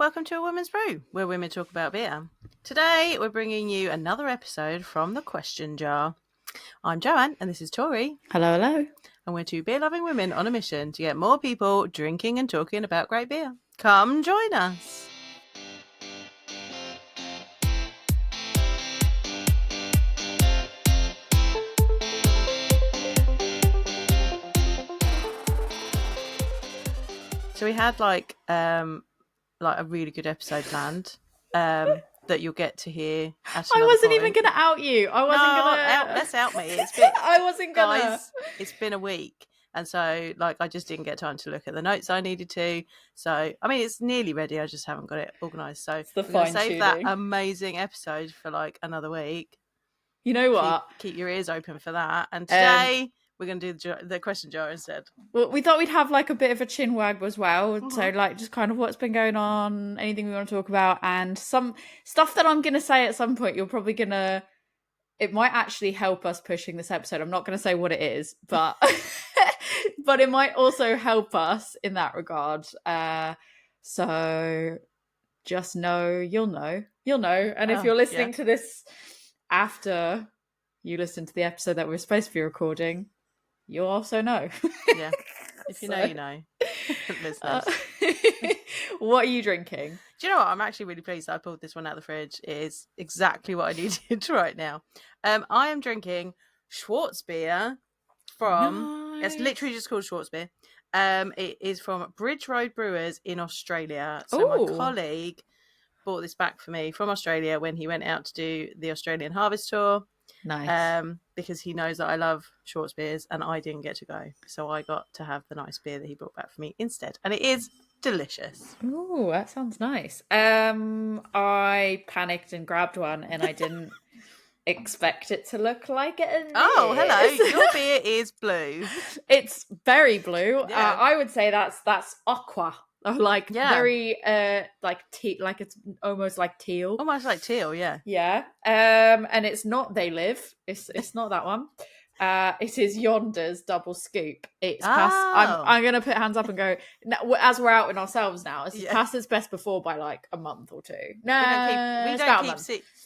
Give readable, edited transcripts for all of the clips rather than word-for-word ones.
Welcome to A Woman's Brew, where women talk about beer. Today, we're bringing you another episode from the Question Jar. I'm Joanne, and this is Tori. Hello, hello. And we're two beer-loving women on a mission to get more people drinking and talking about great beer. Come join us. So we had like a really good episode planned that you'll get to hear at I wasn't point. even going to out you. I wasn't going to. Let's out me. It's been, I wasn't going to. Guys, it's been a week. And so, I just didn't get time to look at the notes I needed to. So, I mean, it's nearly ready. I just haven't got it organised. So, it's the we're going to save that amazing episode for, another week. You know what? Keep your ears open for that. And today, we're going to do the question jar instead. Well, we thought we'd have, a bit of a chin wag as well. Mm-hmm. So, just kind of what's been going on, anything we want to talk about, and some stuff that I'm going to say at some point, you're probably going to... It might actually help us pushing this episode. I'm not going to say what it is, but... but it might also help us in that regard. So just know, you'll know. And if you're listening to this after you listen to the episode that we're supposed to be recording, you'll also know. Yeah. If you know, you know. Listeners. What are you drinking? Do you know what? I'm actually really pleased that I pulled this one out of the fridge. It is exactly what I needed right now. I am drinking Schwarzbier from... Nice. It's literally just called Schwarzbier. It is from Bridge Road Brewers in Australia. So my colleague bought this back for me from Australia when he went out to do the Australian Harvest Tour. Nice. Because he knows that I love Schwarzbiers and I didn't get to go. So I got to have the nice beer that he brought back for me instead. And it is delicious. Oh, that sounds nice. I panicked and grabbed one and I didn't expect it to look like it. Oh, hello. Your beer is blue. It's very blue. Yeah. I would say that's aqua. Very it's almost like teal. Almost like teal, yeah. Yeah. And it's not They Live. It's not that one. It is Yonder's double scoop. It's past. I'm gonna put hands up and go. As we're out in ourselves now, it's past its best before by a month or two. No,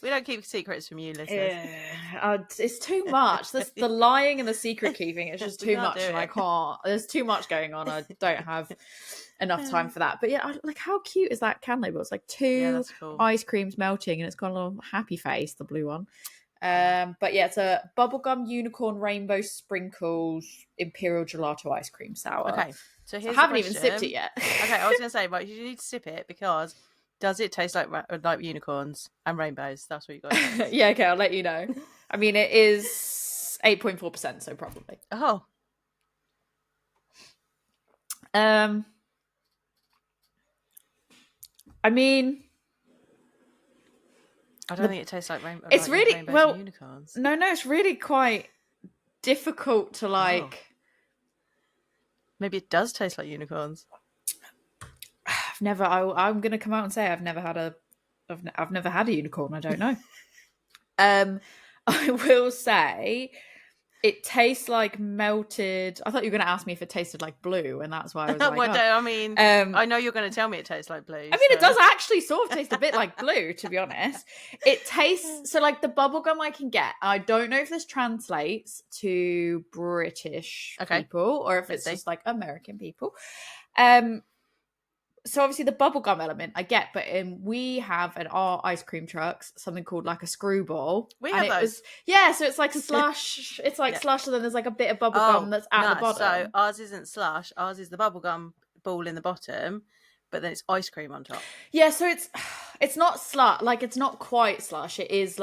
we don't keep secrets from you, listeners. It's too much. The lying and the secret keeping. It's just too much, and I can't. There's too much going on. I don't have enough time for that. But yeah, how cute is that can label? It's two ice creams melting, and it's got a little happy face. The blue one. But yeah, it's a bubblegum unicorn rainbow sprinkles imperial gelato ice cream sour. Okay, so here's I haven't even sipped it yet. Okay, I was going to say, but you need to sip it because does it taste like unicorns and rainbows? That's what you got to say. Yeah, okay, I'll let you know. I mean, it is 8.4%, so probably. Oh. I mean... I don't think it tastes like rainbows. It's really and unicorns. No, it's really quite difficult to Maybe it does taste like unicorns. I've never. I'm going to come out and say I've never had a unicorn. I don't know. I will say it tastes like melted. I thought you were going to ask me if it tasted like blue, and that's why I was like, I mean, I know you're going to tell me it tastes like blue. I mean, it does actually sort of taste a bit like blue, to be honest. It tastes so like the bubblegum I can get. I don't know if this translates to British people or if it's just like American people. So obviously the bubblegum element I get, but we have at our ice cream trucks something called a screwball. We have those. So it's like slush. It's like slush, and then there's a bit of bubblegum that's at the bottom. So ours isn't slush. Ours is the bubblegum ball in the bottom, but then it's ice cream on top. Yeah, so it's not slush. It's not quite slush. It is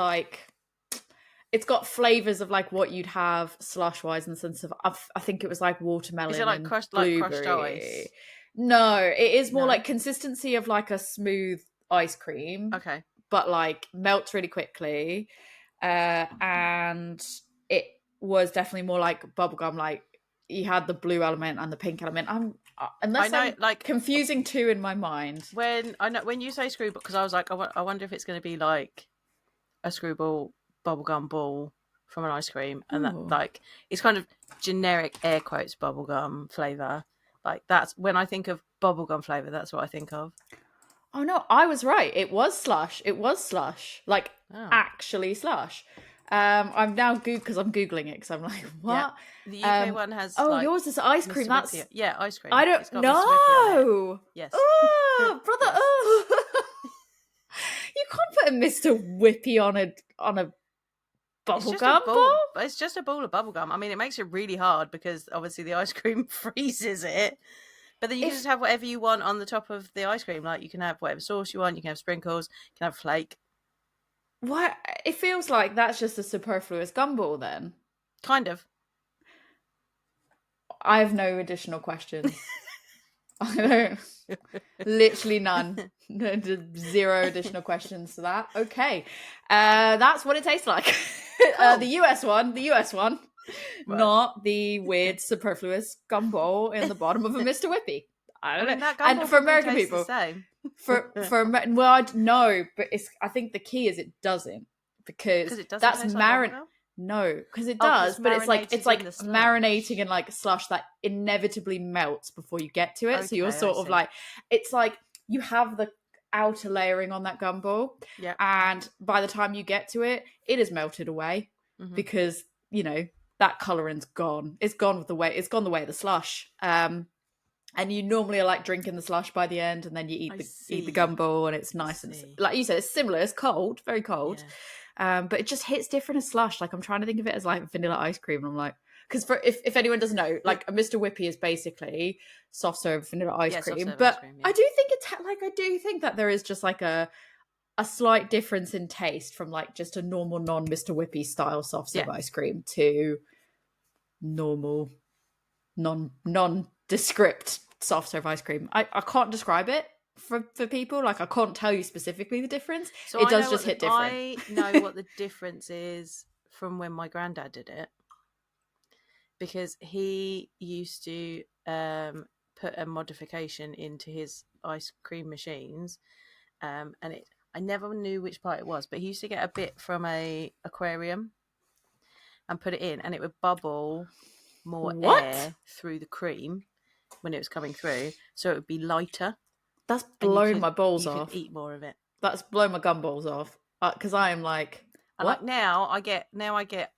it's got flavours of what you'd have slush wise in the sense of I think it was watermelon. Is it crushed ice? No, it is more consistency of a smooth ice cream. Okay. But melts really quickly. And it was definitely more like bubblegum. You had the blue element and the pink element. I'm confusing two in my mind. When you say screwball, because I was I wonder if it's going to be a screwball bubblegum ball from an ice cream, and that it's kind of generic air quotes bubblegum flavour. That's when I think of bubblegum flavour, that's what I think of. Oh no, I was right. It was slush. Like Oh. actually slush. I'm now because I'm googling it because I'm like, what? Yeah. The UK one has. Oh, like, yours is ice cream. Mr. That's Whippy. Yeah, ice cream. I don't It's got Mr. Whippy on it. know. Yes. Oh, brother. Yes. Oh, you can't put a Mr. Whippy on a bubblegum ball. It's just a ball of bubblegum. I mean, it makes it really hard because obviously the ice cream freezes it. But then you can just have whatever you want on the top of the ice cream. Like you can have whatever sauce you want. You can have sprinkles. You can have flake. What? It feels like that's just a superfluous gumball then. Kind of. I have no additional questions. I don't. Literally none. Zero additional questions to that. Okay. That's what it tastes like. Cool. The US one. Right. Not the weird superfluous gumball in the bottom of a Mr. Whippy. I don't know. And for American people, the same. no, but I think the key is it doesn't, because it doesn't that's taste like bubblegum? No, because it does, but it's like marinating in like slush that inevitably melts before you get to it. Okay, so you're sort of like, it's like you have the outer layering on that gumball, and by the time you get to it, it is melted away because that coloring's gone. It's gone with the way. It's gone the way of the slush. And you normally are like drinking the slush by the end, and then you eat the gumball, and it's nice and like you said, it's similar. It's cold, very cold, but it just hits different as slush. Like I'm trying to think of it as like vanilla ice cream, and I'm like, because if anyone doesn't know, like a Mr. Whippy is basically soft serve vanilla ice cream, but I do think that there is just like a slight difference in taste from like just a normal non Mr. Whippy style soft serve ice cream to normal nondescript soft serve ice cream. I can't describe it for people. Like I can't tell you specifically the difference. So it does just hit different. I know what the difference is from when my granddad did it, because he used to put a modification into his ice cream machines, and I never knew which part it was, but he used to get a bit from a aquarium and put it in, and it would bubble more air through the cream when it was coming through, so it would be lighter. That's blown my balls off. You could eat more of it. That's blown my gumballs off, because I am like, what? Like now I get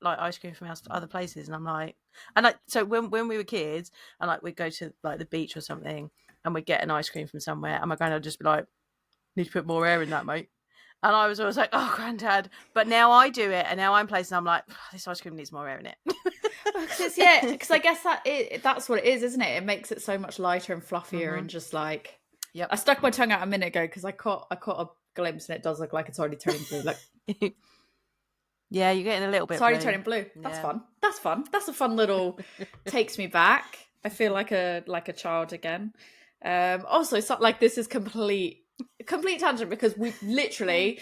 like ice cream from other places, and I'm like, and like, so when we were kids, and like we'd go to like the beach or something, and we'd get an ice cream from somewhere, and my granddad would just be like, need to put more air in that, mate. And I was always like, oh, granddad. But now I do it, and now I'm placing, I'm like, oh, this ice cream needs more air in it. Because I guess that's what it is, isn't it? It makes it so much lighter and fluffier, and just like, I stuck my tongue out a minute ago because I caught a glimpse, and it does look like it's already turning blue. Like, yeah, you're getting a little bit. It's already turning blue. That's fun. That's a fun little. Takes me back. I feel like a child again. Also, so, like, this is complete tangent because we literally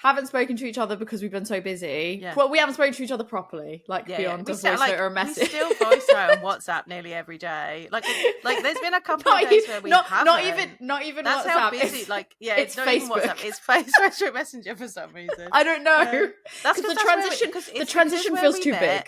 haven't spoken to each other because we've been so busy. Yeah. Well, we haven't spoken to each other properly, beyond a voice note or a message. We still voice note on WhatsApp nearly every day. Like there's been a couple of days where we haven't. Not even That's WhatsApp. How busy. It's not Facebook. Even WhatsApp. It's Facebook Messenger for some reason. I don't know. That's the transition feels too big.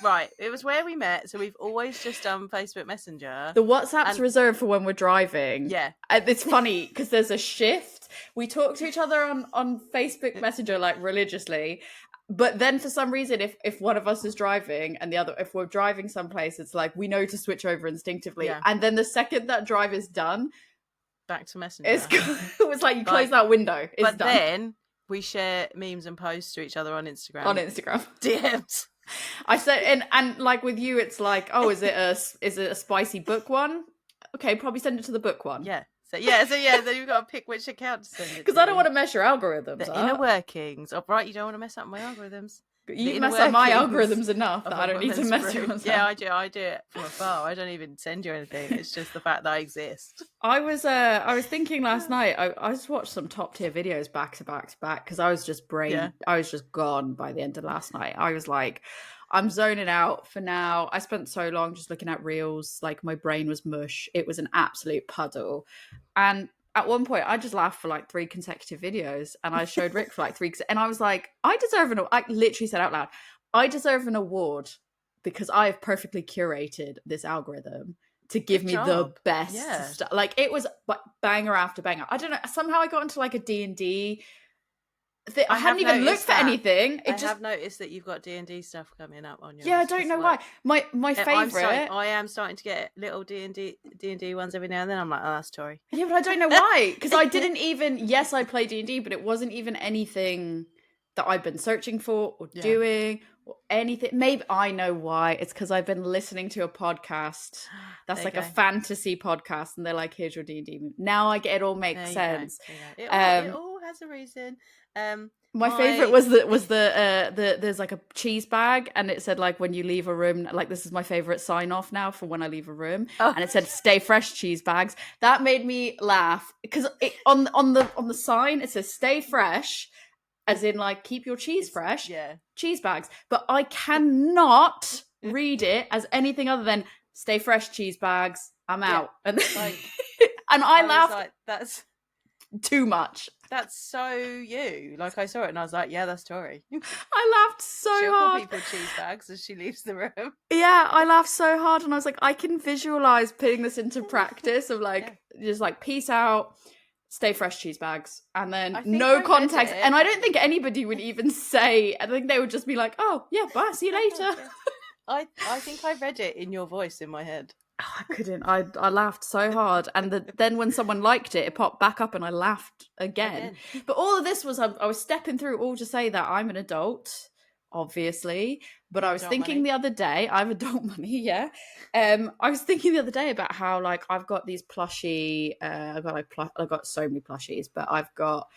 Right, it was where we met, so we've always just done Facebook Messenger. The WhatsApp's reserved for when we're driving. Yeah. It's funny because there's a shift. We talk to each other on Facebook Messenger like religiously, but then for some reason if one of us is driving and the other, if we're driving someplace, it's like we know to switch over instinctively. And then the second that drive is done, back to Messenger. It was like you close that window. It's but done. Then we share memes and posts to each other on Instagram. DMs. I said, and like with you, it's like, oh, is it a spicy book one? Okay, probably send it to the book one. Yeah. So then you've got to pick which account to send it to. Because I don't want to mess your algorithms the inner workings. Oh, right, you don't want to mess up my algorithms. You mess up my algorithms enough that I don't need to mess yours up. Yeah, I do it from afar. I don't even send you anything. It's just the fact that I exist. I was thinking last night, I just watched some top tier videos back to back to back because I was just I was just gone by the end of last night. I was like, I'm zoning out for now. I spent so long just looking at reels, like my brain was mush. It was an absolute puddle. And at one point, I just laughed for like 3 consecutive videos, and I showed Rick for like 3, and I was like, I literally said out loud, I deserve an award because I have perfectly curated this algorithm to give Good me job. the best Yeah. stuff. Like it was banger after banger. I don't know. Somehow I got into like a D&D. I hadn't even looked for anything. I have noticed that you've got D&D stuff coming up on yours. Yeah, I don't know why. My favourite. I am starting to get little D&D ones every now and then. I'm like, oh, that's Tori. Yeah, but I don't know why. Because I didn't even. Yes, I play D&D, but it wasn't even anything that I've been searching for or doing or anything. Maybe I know why. It's because I've been listening to a podcast that's like a fantasy podcast, and they're like, "Here's your D&D movie." Now I get it all makes sense. It all has a reason. My favorite was the there's like a cheese bag, and it said like when you leave a room, like this is my favorite sign off now for when I leave a room, and it said "Stay fresh, cheese bags." That made me laugh because on the sign it says "Stay fresh," as in like keep your cheese fresh. Yeah, cheese bags, but I cannot read it as anything other than "Stay fresh, cheese bags." I'm out, and like, and I laughed. Like, that's too much. That's so you. Like I saw it and I was like, yeah, that's Tori. I laughed so She'll hard. call people cheese bags as she leaves the room. Yeah, I laughed so hard and I was like, I can visualize putting this into practice of like, just like peace out, stay fresh, cheese bags, and then no context. And I don't think anybody would even say, I think they would just be like, oh yeah, bye, see you later. I think I read it in your voice in my head. Oh, I couldn't. I laughed so hard, and then when someone liked it, it popped back up, and I laughed again. But all of this was I was stepping through all to say that I'm an adult, obviously. But I was thinking the other day, I have adult money, yeah. I was thinking the other day about how like I've got these plushie. I've got so many plushies, but I've got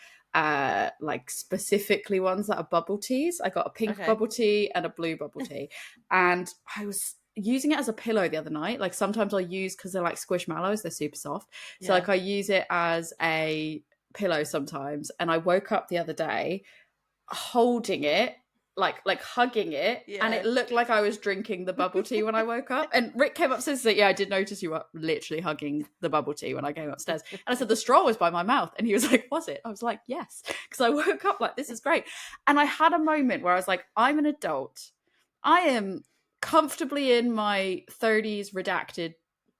like specifically ones that are bubble teas. I got a pink bubble tea and a blue bubble tea, and I was using it as a pillow the other night. Like sometimes I'll use, because they're like squishmallows, they're super soft, so like I use it as a pillow sometimes. And I woke up the other day holding it, like hugging it, and it looked like I was drinking the bubble tea when I woke up. And Rick came upstairs and said, yeah, I did notice you were literally hugging the bubble tea when I came upstairs. And I said, the straw was by my mouth. And he was like, was it? I was like, yes, because I woke up like, this is great. And I had a moment where I was like, I'm an adult, I am comfortably in my 30s, redacted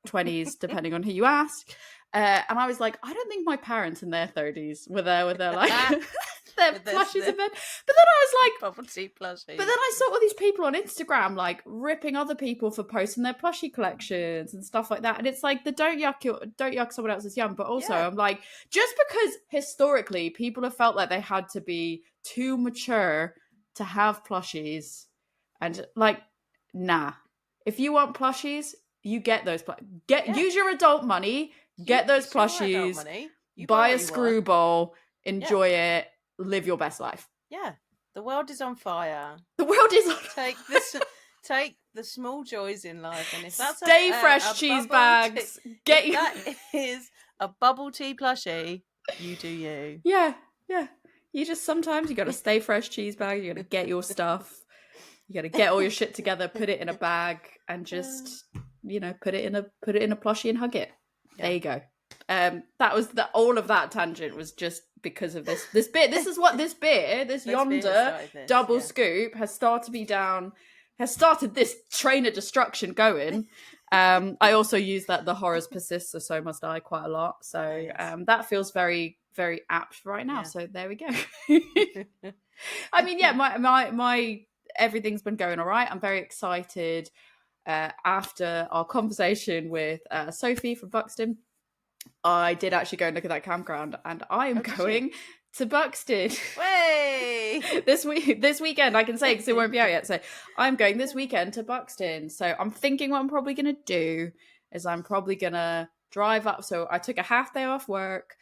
20s, depending on who you ask. And I was like, I don't think my parents in their 30s were there with their like their plushies in bed. But then I was like, bubble tea plushies. But then I saw all these people on Instagram like ripping other people for posting their plushie collections and stuff like that. And it's like the don't yuck someone else's yum. But also I'm like, just because historically people have felt like they had to be too mature to have plushies, and like, nah, if you want plushies, you get those. Use your adult money, get those plushies, buy a screwball, enjoy it, live your best life. Yeah, the world is on fire. The world is on Take the small joys in life, and if that's stay fresh, cheese bags. That is a bubble tea plushie. You do you. Yeah. You just sometimes you got to stay fresh, cheese bag. You got to get your stuff. You got to get all your shit together, put it in a bag, and just put it in a plushie and hug it. Yeah. There you go. That was all of that tangent was just because of this bit. This is what this beer, this Yonder double scoop has started this train of destruction going. I also use that the horrors persist, so must I quite a lot. So that feels very, very apt right now. Yeah. So there we go. I mean, yeah, my everything's been going all right. I'm very excited. After our conversation with Sophie from Buxton, I did actually go and look at that campground, and I am going to Buxton. Way this weekend. I can say because it won't be out yet. So I'm going this weekend to Buxton. So I'm thinking what I'm probably going to do is I'm probably going to drive up. So I took a half day off work.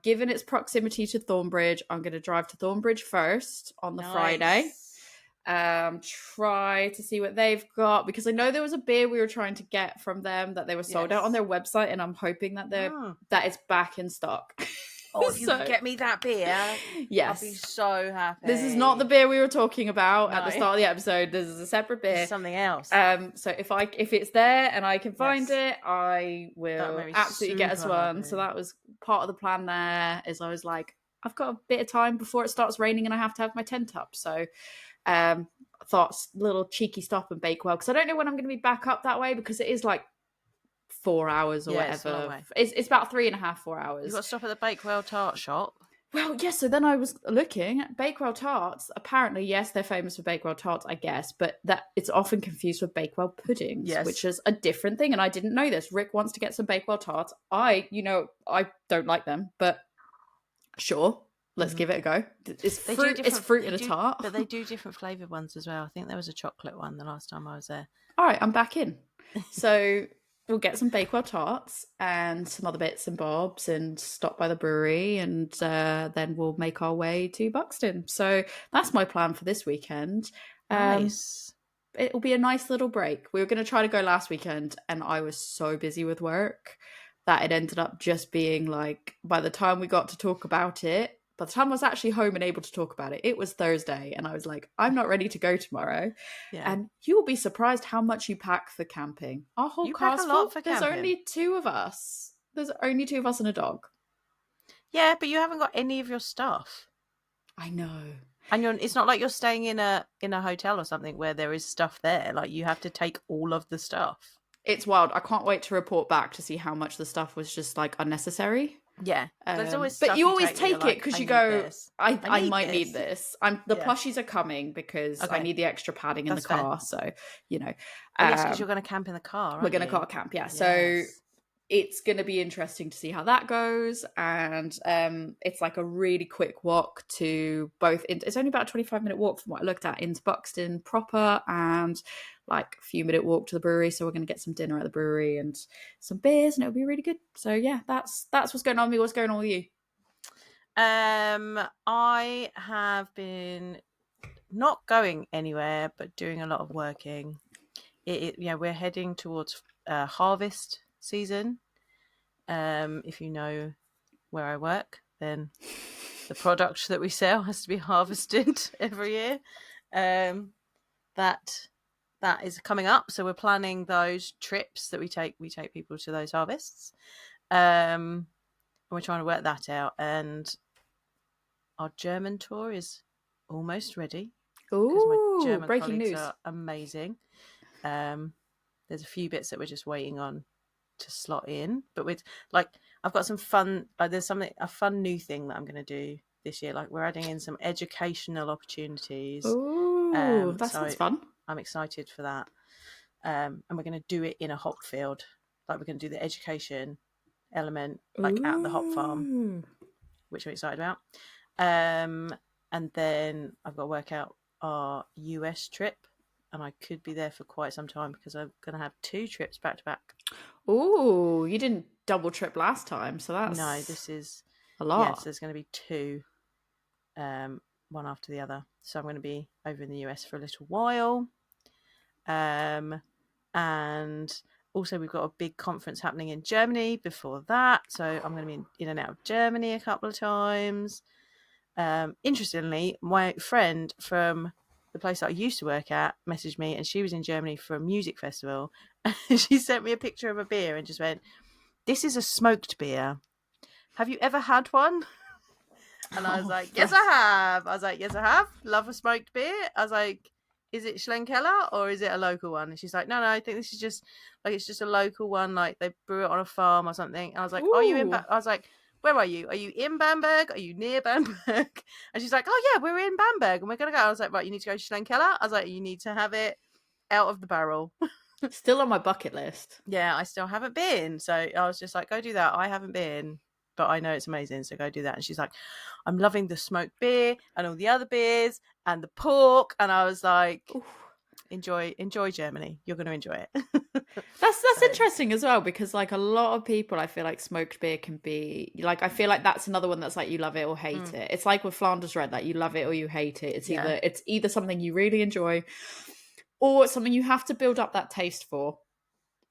Given its proximity to Thornbridge, I'm going to drive to Thornbridge first on the Friday. Try to see what they've got, because I know there was a beer we were trying to get from them that they were sold out on their website, and I'm hoping that that it's back in stock. Oh, if you could get me that beer, yes, I'll be so happy. This is not the beer we were talking about at the start of the episode. This is a separate beer. Something else. So if it's there and I can find it, I will absolutely get us one. Happy. So that was part of the plan there, is I was like, I've got a bit of time before it starts raining and I have to have my tent up. So I thought little cheeky stop in Bakewell, because I don't know when I'm going to be back up that way, because it is like 4 hours or Yeah, it's a long whatever. way. It's about 3.5, 4 hours. You've got to stop at the Bakewell Tart shop. Well, yes, so then I was looking at Bakewell tarts. Apparently, yes, they're famous for Bakewell tarts, I guess, but that it's often confused with Bakewell puddings, Yes. which is a different thing, and I didn't know this. Rick wants to get some Bakewell tarts. I don't like them, but sure, let's give it a go. It's fruit in a tart. But they do different flavoured ones as well. I think there was a chocolate one the last time I was there. All right, I'm back in. So we'll get some Bakewell tarts and some other bits and bobs and stop by the brewery, and then we'll make our way to Buxton. So that's my plan for this weekend. Nice. It'll be a nice little break. We were going to try to go last weekend, and I was so busy with work that it ended up just being like, by the time we got to talk about it, by the time I was actually home and able to talk about it, it was Thursday, and I was like, I'm not ready to go tomorrow. Yeah. And you will be surprised how much you pack for camping. Our whole car's full. There's only 2 of us. There's only 2 of us and a dog. Yeah, but you haven't got any of your stuff. I know. And it's not like you're staying in a hotel or something where there is stuff there. Like, you have to take all of the stuff. It's wild. I can't wait to report back to see how much the stuff was just like unnecessary. Yeah, there's always but you always take it like, because you go, I might need this. The Yeah. plushies are coming because I need the extra padding in the car. So, you know. Yes, because you're going to camp in the car, aren't We're going to you? car camp, yeah. Yes. So it's going to be interesting to see how that goes. And it's like a really quick walk to both. It's only about a 25-minute walk from what I looked at into Buxton proper, and like a few minute walk to the brewery. So we're going to get some dinner at the brewery and some beers, and it'll be really good. So yeah, that's what's going on with me. What's going on with you? I have been not going anywhere, but doing a lot of working. We're heading towards harvest season. If you know where I work, then the product that we sell has to be harvested every year. That is coming up, so we're planning those trips that we take people to those harvests. And we're trying to work that out, and our German tour is almost ready. Ooh, my German breaking colleagues news. are amazing. There's a few bits that we're just waiting on to slot in, but with I've got some fun. There's a fun new thing that I'm going to do this year. Like, we're adding in some educational opportunities. Ooh, that sounds fun. I'm excited for that. And we're going to do it in a hop field. Like, we're going to do the education element at the hop farm, which I'm excited about. And then I've got to work out our US trip, and I could be there for quite some time because I'm going to have 2 trips back to back. Oh, you didn't double trip last time, so that's this is a lot. Yes, there's going to be 2, one after the other. So I'm going to be over in the US for a little while, and also we've got a big conference happening in Germany before that. So I'm going to be in and out of Germany a couple of times. Interestingly, my friend from the place that I used to work at messaged me, and she was in Germany for a music festival. And she sent me a picture of a beer and just went, "This is a smoked beer. Have you ever had one?" And I was like, "Yes, I have." I was like, "Yes, I have. Love a smoked beer." I was like, "Is it Schlenkeller or is it a local one?" And she's like, No, I think this is just like, it's just a local one. Like, they brew it on a farm or something." And I was like, "Are you in?" I was like, "Where are you? Are you in Bamberg? Are you near Bamberg?" And she's like, "Oh yeah, we're in Bamberg and we're gonna go." I was like, "Right, you need to go to Schlenkeller." I was like, "You need to have it out of the barrel." Still on my bucket list. Yeah, I still haven't been. So I was just like, "Go do that." I haven't been, but I know it's amazing, so go do that. And she's like, "I'm loving the smoked beer and all the other beers and the pork." And I was like, "Oof. Enjoy Germany. You're going to enjoy it." That's interesting as well, because like a lot of people, I feel like smoked beer can be like, I feel like that's another one that's like, you love it or hate it. It's like with Flanders Red, like you love it or you hate it. It's either something you really enjoy or it's something you have to build up that taste for.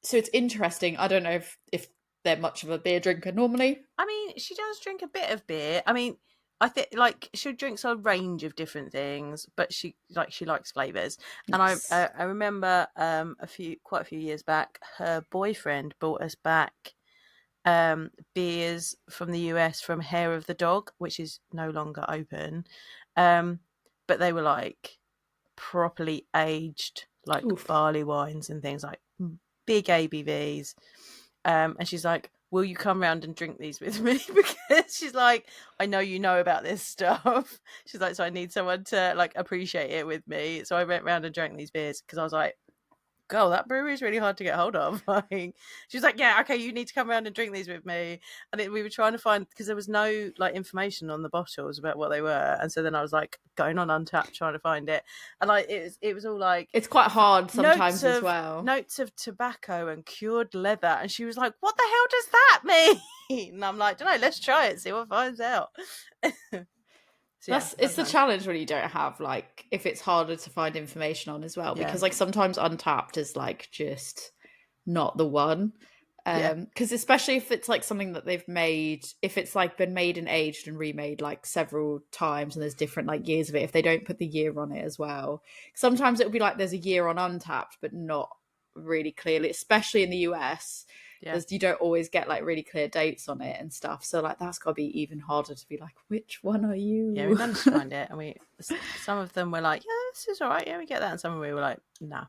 So it's interesting. I don't know if they're much of a beer drinker normally. I mean, she does drink a bit of beer. I mean, I think like she drinks a range of different things, but she likes flavors. Yes. And I remember quite a few years back, her boyfriend brought us back beers from the US from Hair of the Dog, which is no longer open, but they were like properly aged, like barley wines and things, like big ABVs. And she's like, will you come round and drink these with me? Because she's like, I know you know about this stuff. She's like, so I need someone to like appreciate it with me. So I went round and drank these beers because I was like, girl, that brewery is really hard to get hold of. Like, she was like, yeah, okay, you need to come around and drink these with me. And we were trying to find, because there was no like information on the bottles about what they were, and so then I was like going on Untapped trying to find it, and like it was all like, it's quite hard sometimes as well. Notes of tobacco and cured leather, and she was like, what the hell does that mean? And I'm like, don't know, let's try it, see what finds out. So it's the challenge when you don't have, like, if it's harder to find information on as well, because like sometimes Untapped is like just not the one, because especially if it's like something that they've made, if it's like been made and aged and remade like several times and there's different like years of it, if they don't put the year on it as well, sometimes it'll be like there's a year on Untapped but not really clearly, especially in the US. Because you don't always get like really clear dates on it and stuff, so like that's got to be even harder to be like, which one are you? Yeah, we managed to find it, and some of them were like, yeah, this is all right, yeah, we get that, and some of them we were like, nah.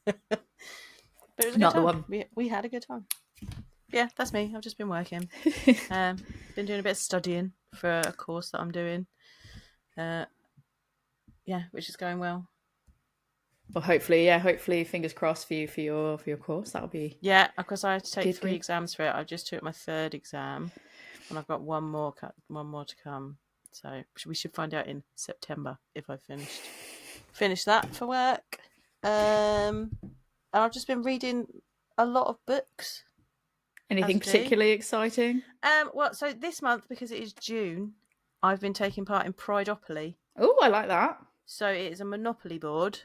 But it was a not good the time. one. We had a good time. Yeah, that's me. I've just been working. Been doing a bit of studying for a course that I'm doing. Which is going well. Well, hopefully, fingers crossed for you for your course. That'll be because I had to take 3 exams for it. I just took my 3rd exam, and I've got one more to come. So we should find out in September if I finished that for work. And I've just been reading a lot of books. Anything particularly exciting? Well, so this month, because it is June, I've been taking part in Prideopoly. Oh, I like that. So it is a Monopoly board,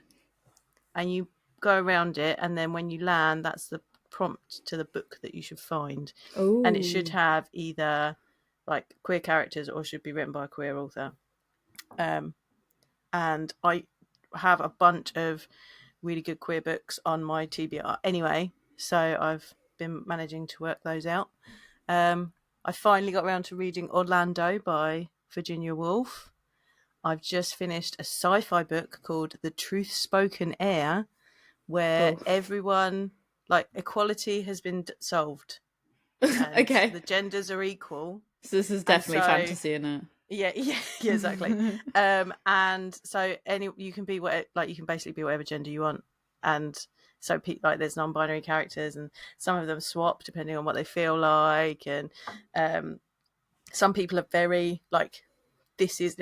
and you go around it, and then when you land, that's the prompt to the book that you should find. Ooh. And it should have either like queer characters or should be written by a queer author. And I have a bunch of really good queer books on my TBR anyway, so I've been managing to work those out. I finally got around to reading Orlando by Virginia Woolf. I've just finished a sci-fi book called The Truth Spoken Air, where everyone, like, equality has been solved. Okay. The genders are equal. So this is definitely fantasy, isn't it? Yeah, exactly. And so you can be you can basically be whatever gender you want. And so like there's non-binary characters, and some of them swap depending on what they feel like. And some people are very like, this is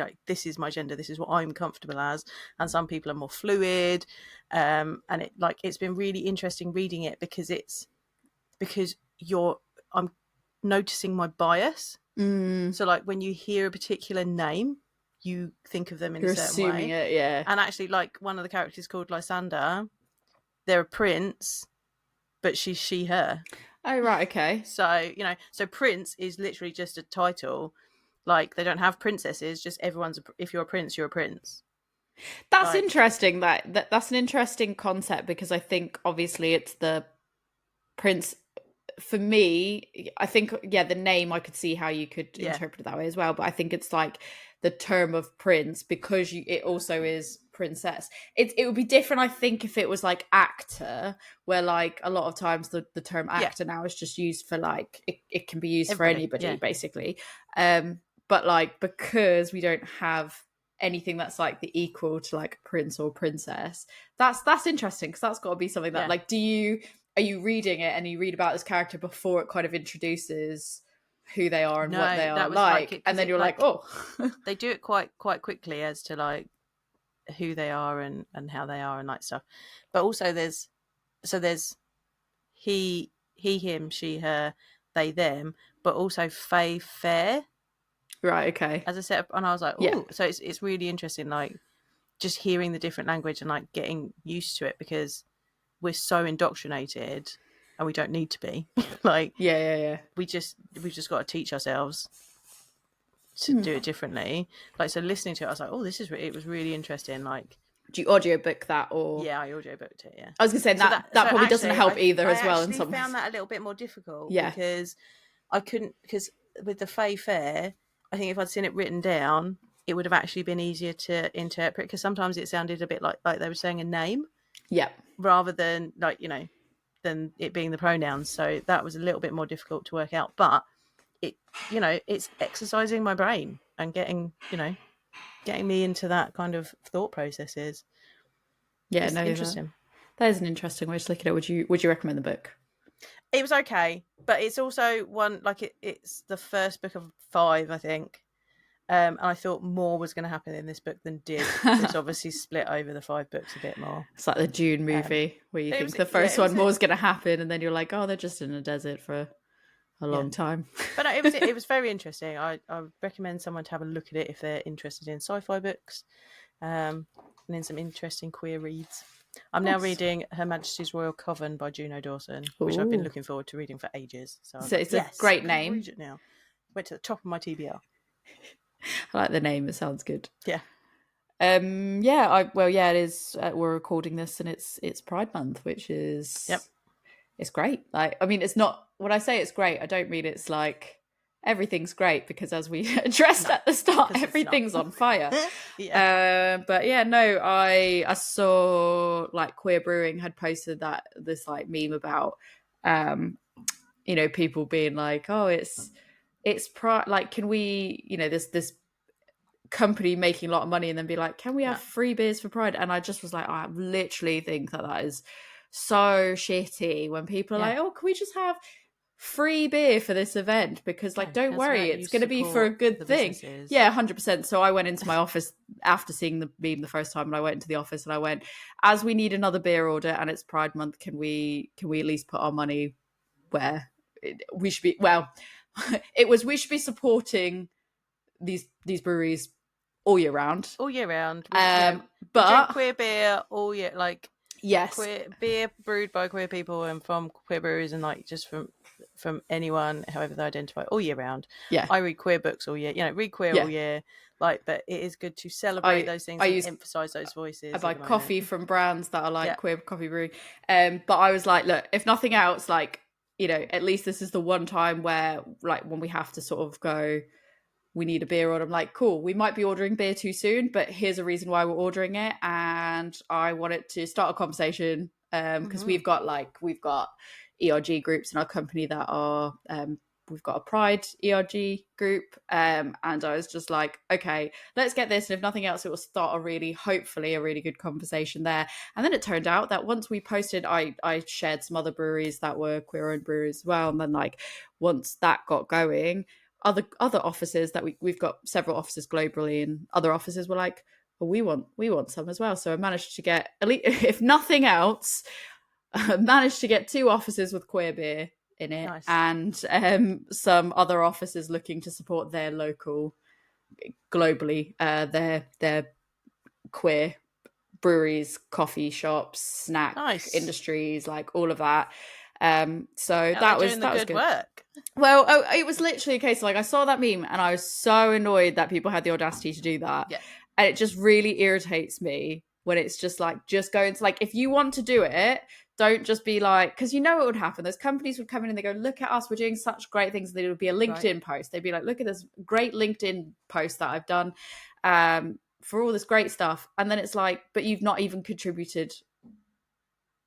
my gender, this is what I'm comfortable as, and some people are more fluid, and it's been really interesting reading it because I'm noticing my bias. So like when you hear a particular name, you think of them in a certain way. You're assuming it, yeah. And actually, like, one of the characters called Lysander, they're a prince, but she's she her. Oh right, okay. So so prince is literally just a title. Like, they don't have princesses, just if you're a prince, you're a prince. That's interesting. That's an interesting concept, because I think obviously it's the prince. For me, I think, the name, I could see how you could interpret it that way as well. But I think it's like the term of prince, because it also is princess. It would be different, I think, if it was like actor, where like a lot of times the term actor now is just used for like, it can be used for anybody, basically. But like, because we don't have anything that's like the equal to like prince or princess, that's interesting, because that's got to be something that like, are you reading it and you read about this character before it kind of introduces who they are and what they are like, and then you're like, oh. They do it quite quickly as to like who they are and how they are and like stuff. But also there's he, him, she, her, they, them, but also fae, fair. Right, okay. As I said, and I was like, oh, so it's really interesting, like just hearing the different language and like getting used to it, because we're so indoctrinated and we don't need to be. Like, we've just got to teach ourselves to do it differently. Like, so listening to it, I was like, oh, it was really interesting. Like, do you audiobook that, or? Yeah, I audiobooked it. Yeah, I was gonna say that probably doesn't help either as well. And I found that a little bit more difficult. Yeah, because I couldn't, because with the fae fair, I think if I'd seen it written down, it would have actually been easier to interpret, because sometimes it sounded a bit like they were saying a name. Yeah. Rather than like, than it being the pronouns. So that was a little bit more difficult to work out. But it, it's exercising my brain and getting me into that kind of thought processes. Yeah, it's interesting. That is an interesting way to look at it. Would you recommend the book? It was okay, but it's also one it's the first book of 5, I think. And I thought more was going to happen in this book than did. It's obviously split over the 5 books a bit more. It's like the Dune movie where you think the first one more is going to happen, and then you're like, oh, they're just in a desert for a long time. But no, it was very interesting. I recommend someone to have a look at it if they're interested in sci-fi books, and in some interesting queer reads. I'm now reading Her Majesty's Royal Coven by Juno Dawson, which I've been looking forward to reading for ages. So it's a great name. Read it now. Went to the top of my TBR. I like the name. It sounds good. Yeah. It is. We're recording this, and it's Pride Month, which is it's great. Like, I mean, it's not when I say it's great, I don't mean it's like everything's great, because as we addressed at the start, everything's on fire. I saw like Queer Brewing had posted this like meme about people being like, oh, it's like, can we, this company making a lot of money, and then be like, can we have free beers for Pride? And I just was like, I literally think that is so shitty when people are like, oh, can we just have free beer for this event? Because like, don't worry, it's going to be for a good thing. Businesses. Yeah, 100%. So I went into my office after seeing the meme the first time, and I went into the office and I went, as we need another beer order and it's Pride Month, can we at least put our money where we should be? Well, we should be supporting these breweries all year round. But drink queer beer all year, like, yes, queer beer brewed by queer people and from queer breweries, and like just from anyone, however they identify, all year round. Yeah, I read queer books all year. Read queer all year. Like, but it is good to celebrate those things and emphasize those voices. I buy coffee from brands that are like queer coffee brewing. But I was like, look, if nothing else, like, at least this is the one time where, like, when we have to sort of go, we need a beer order. I'm like, cool, we might be ordering beer too soon, but here's a reason why we're ordering it. And I wanted to start a conversation because we've got ERG groups in our company that are, we've got a Pride ERG group. And I was just like, okay, let's get this. And if nothing else, it will start hopefully a really good conversation there. And then it turned out that once we posted, I shared some other breweries that were queer-owned breweries as well. And then like, once that got going, other offices that we've got several offices globally, and other offices were like, well, we want some as well. So I managed to get, at least, if nothing else, managed to get 2 offices with queer beer in it. Nice. And some other offices looking to support their local, globally, their queer breweries, coffee shops, snack industries, like all of that. So that was good work. Well, it was literally a case of, like, I saw that meme and I was so annoyed that people had the audacity to do that. Yeah. And it just really irritates me when it's just like, just go into, like, if you want to do it, don't just be like, because what would happen. Those companies would come in and they go, look at us, we're doing such great things. There would be a LinkedIn post. They'd be like, look at this great LinkedIn post that I've done for all this great stuff. And then it's like, but you've not even contributed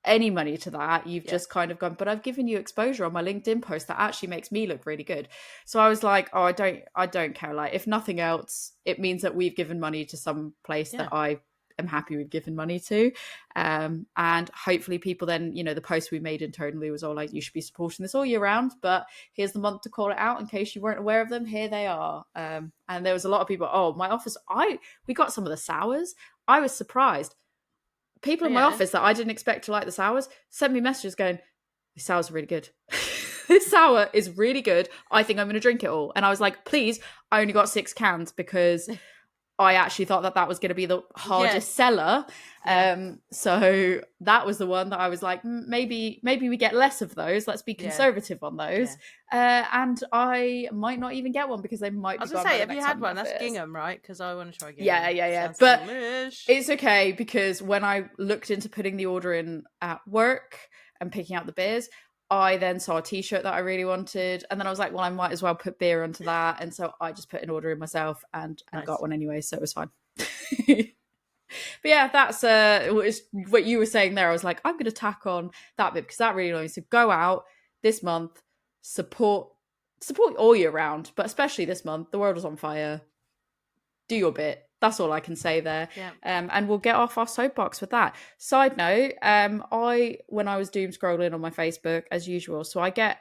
any money to that. You've just kind of gone, but I've given you exposure on my LinkedIn post that actually makes me look really good. So I was like, oh, I don't care. Like, if nothing else, it means that we've given money to some place that I am happy we've given money to. And hopefully people then, the post we made internally was all like, you should be supporting this all year round, but here's the month to call it out in case you weren't aware of them. Here they are. And there was a lot of people, my office, we got some of the sours. I was surprised. People in my office that I didn't expect to like the sours sent me messages going, these sours are really good. This sour is really good. I think I'm going to drink it all. And I was like, please, I only got 6 cans because I actually thought that was going to be the hardest seller. So that was the one that I was like, maybe we get less of those. Let's be conservative on those. And I might not even get one because they might be. I was going to say, have you had one? That's gingham, right? Because I want to try gingham. Yeah. But it's okay because when I looked into putting the order in at work and picking out the beers, I then saw a t-shirt that I really wanted, and then I was like, well, I might as well put beer onto that. And so I just put an order in myself and got one anyway, so it was fine. But yeah, that's what you were saying there. I was like, I'm going to tack on that bit because that really annoys me. So go out this month, support all year round, but especially this month. The world is on fire. Do your bit. That's all I can say there. Yeah. And we'll get off our soapbox with that. Side note, when I was doom scrolling on my Facebook as usual, so I get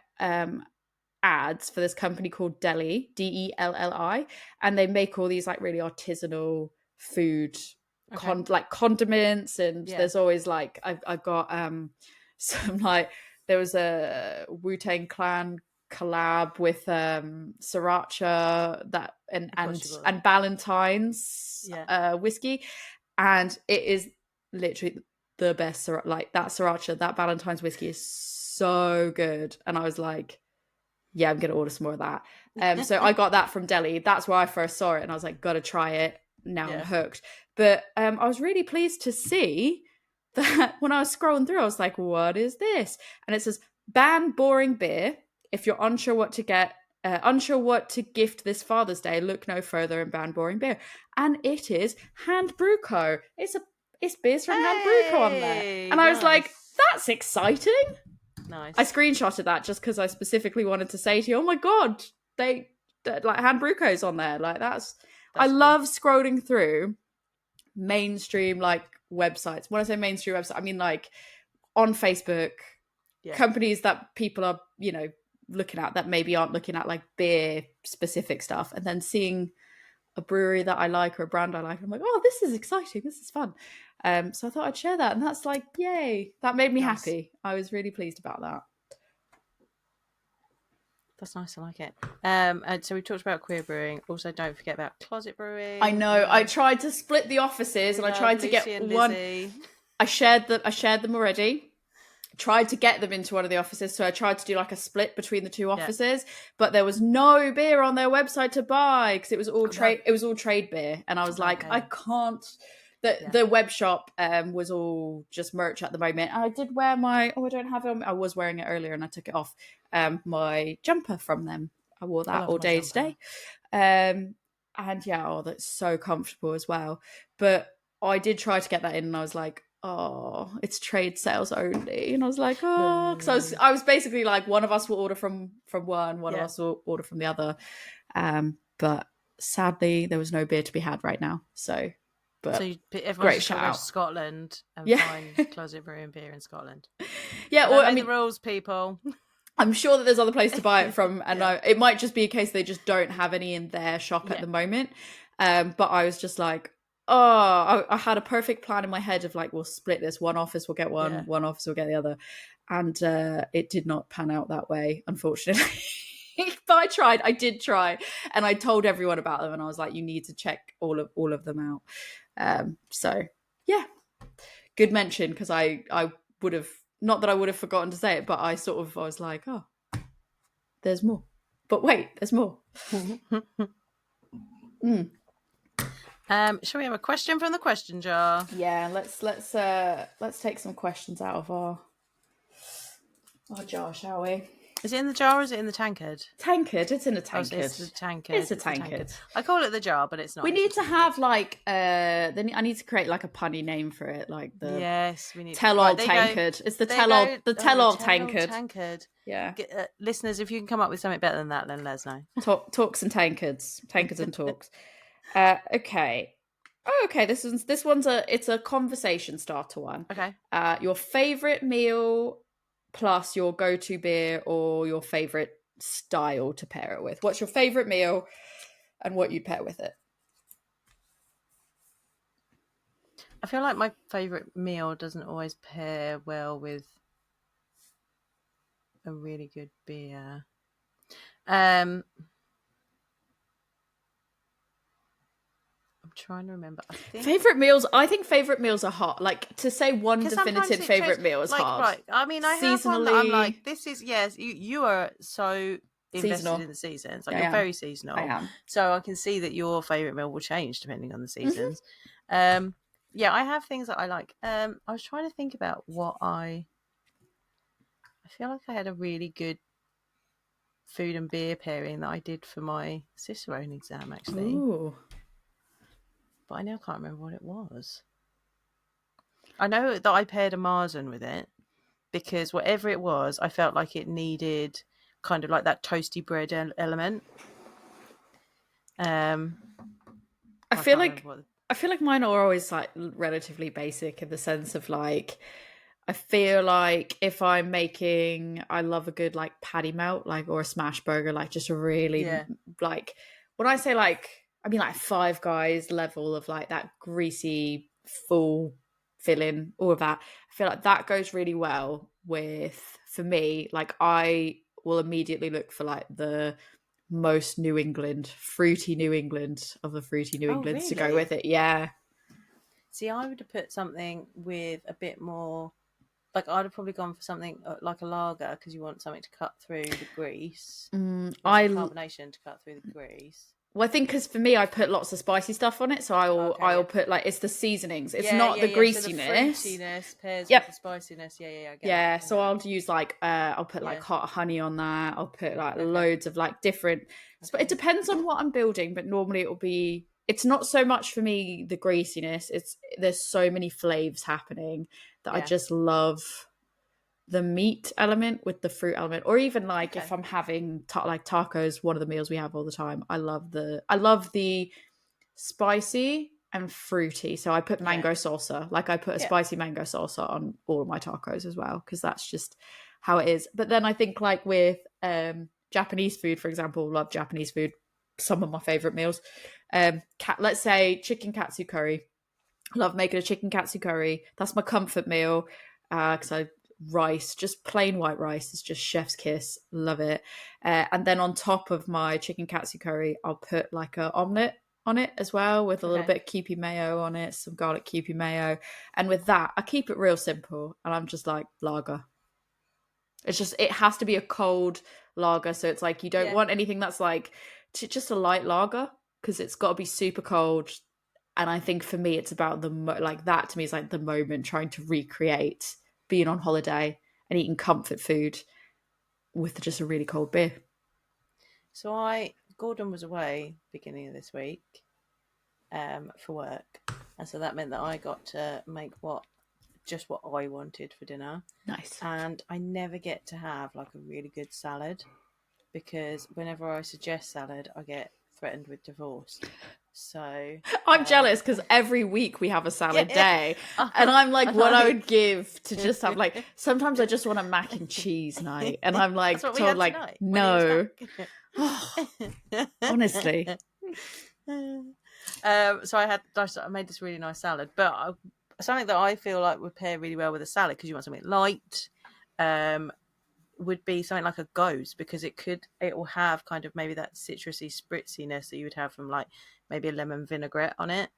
ads for this company called Deli, Delli, and they make all these like really artisanal food, like condiments, and there's always like I've got some like there was a Wu-Tang Clan collab with sriracha that and Ballantine's whiskey, and it is literally the best. Like that sriracha, that Ballantine's whiskey is so good, and I was like, yeah, I'm gonna order some more of that. So I got that from Deli. That's where I first saw it, and I was like, gotta try it. Now I'm hooked. But I was really pleased to see that when I was scrolling through, I was like, what is this? And it says, ban boring beer. If you're unsure what to get, unsure what to gift this Father's Day, look no further and ban boring beer. And it is Hand Brew Co. It's beers from Hand Brew Co on there. And I was like, that's exciting. Nice. I screenshotted that just because I specifically wanted to say to you, oh my God, they like Hand Brew Co's on there. Like that's I cool. Love scrolling through mainstream like websites. When I say mainstream website, I mean like on Facebook, companies that people are, you know, looking at that maybe aren't looking at like beer specific stuff, and then seeing a brewery that I like or a brand I like, I'm like, oh, this is exciting, this is fun. So I thought I'd share that, and that's like, yay, that made me happy. I was really pleased about that. That's nice, I like it. And so we talked about queer brewing. Also, don't forget about closet brewing. I know. I tried to split the offices, and I tried to get one. I shared them already. Tried to get them into one of the offices, so I tried to do like a split between the two offices, but there was no beer on their website to buy because it was all trade. It was all trade beer, and I was like, I can't. The web shop was all just merch at the moment. And I did wear my I don't have it. I was wearing it earlier, and I took it off. My jumper from them. I wore that all day today. And yeah, that's so comfortable as well. But I did try to get that in, and I was like, oh, it's trade sales only. And I was like, oh, because I was basically like, one of us will order from one of us will order from the other. But sadly, there was no beer to be had right now. So everyone's just go to Scotland and find closet brewing beer in Scotland. Yeah, or I mean, the rules, people. I'm sure that there's other places to buy it from, and it might just be a case they just don't have any in their shop at the moment. But I was just like, oh, I had a perfect plan in my head of like, we'll split this. One office will get one office will get the other, and it did not pan out that way, unfortunately. But I did try, and I told everyone about them, and I was like, you need to check all of them out. So yeah, good mention, because I would have, not that I would have forgotten to say it, but I was like, oh, there's more. But wait, there's more. Shall we have a question from the question jar? Yeah, let's take some questions out of our jar, shall we? Is it in the jar or is it in the tankard? Tankard. It's in a tankard. It's the tankard. It's a tankard. I call it the jar, but it's not. We need to have like I need to create like a punny name for it, like the we need Tell-All Tankard. It's the Tell-All Tankard. Yeah. Listeners, if you can come up with something better than that, then let us know. Talks and tankards and talks. Okay. Oh, okay. This one's a conversation starter one. Okay. Your favorite meal plus your go-to beer or your favorite style to pair it with. What's your favorite meal and what you'd pair with it? I feel like my favorite meal doesn't always pair well with a really good beer. I'm trying to remember. I think favorite meals are hot. Like, to say one definitive favorite meal is hard. Right. I mean, I have one that I'm like, this is, yes, you are so invested in the seasons. Like, you're very seasonal. I am. So I can see that your favorite meal will change depending on the seasons. Mm-hmm. I have things that I like. I was trying to think about what I feel like I had a really good food and beer pairing that I did for my Cicerone exam, actually. Ooh. But I now can't remember what it was. I know that I paired a Marzen with it because whatever it was, I felt like it needed kind of like that toasty bread element. I feel like mine are always like relatively basic in the sense of like, I feel like if I'm making, I love a good like patty melt, like, or a smash burger, like just a really like, when I say like, I mean like Five Guys level of like that greasy, full filling, all of that. I feel like that goes really well with, for me, like I will immediately look for like the most New England, fruity New England of the fruity New Englands to go with it. Yeah. See, I would have put something with a bit more, like I'd have probably gone for something like a lager because you want something to cut through the grease. Carbonation to cut through the grease. Well, I think because for me, I put lots of spicy stuff on it, so I'll put like, it's the seasonings. It's not the greasiness. So the fruitiness pairs with the spiciness. Yeah. So I'll use like I'll put like hot honey on that. I'll put like loads of like different. But it depends on what I'm building. But normally it will be. It's not so much for me the greasiness. There's so many flavors happening that I just love the meat element with the fruit element, or even like if I'm having like tacos, one of the meals we have all the time, I love the spicy and fruity, so I put mango salsa, like I put a spicy mango salsa on all of my tacos as well, because that's just how it is. But then I think like with Japanese food, for example, love Japanese food, some of my favorite meals, let's say chicken katsu curry. Love making a chicken katsu curry. That's my comfort meal, because rice, just plain white rice, is just chef's kiss. Love it. And then on top of my chicken katsu curry, I'll put like a omelette on it as well, with a little bit of Kewpie mayo on it, some garlic Kewpie mayo. And with that, I keep it real simple, and I'm just like, lager. It has to be a cold lager, so it's like you don't want anything that's like just a light lager, because it's got to be super cold. And I think for me, it's about like that to me is like the moment, trying to recreate being on holiday and eating comfort food with just a really cold beer. So Gordon was away beginning of this week for work, and so that meant that I got to make what I wanted for dinner. Nice. And I never get to have like a really good salad, because whenever I suggest salad, I get threatened with divorce. So I'm jealous, because every week we have a salad day, and I'm like, what I would give to just have like, sometimes I just want a mac and cheese night, and I'm like told like no. Honestly. So I made this really nice salad, but something that I feel like would pair really well with a salad, because you want something light, would be something like a gose, because it will have kind of maybe that citrusy spritziness that you would have from like maybe a lemon vinaigrette on it.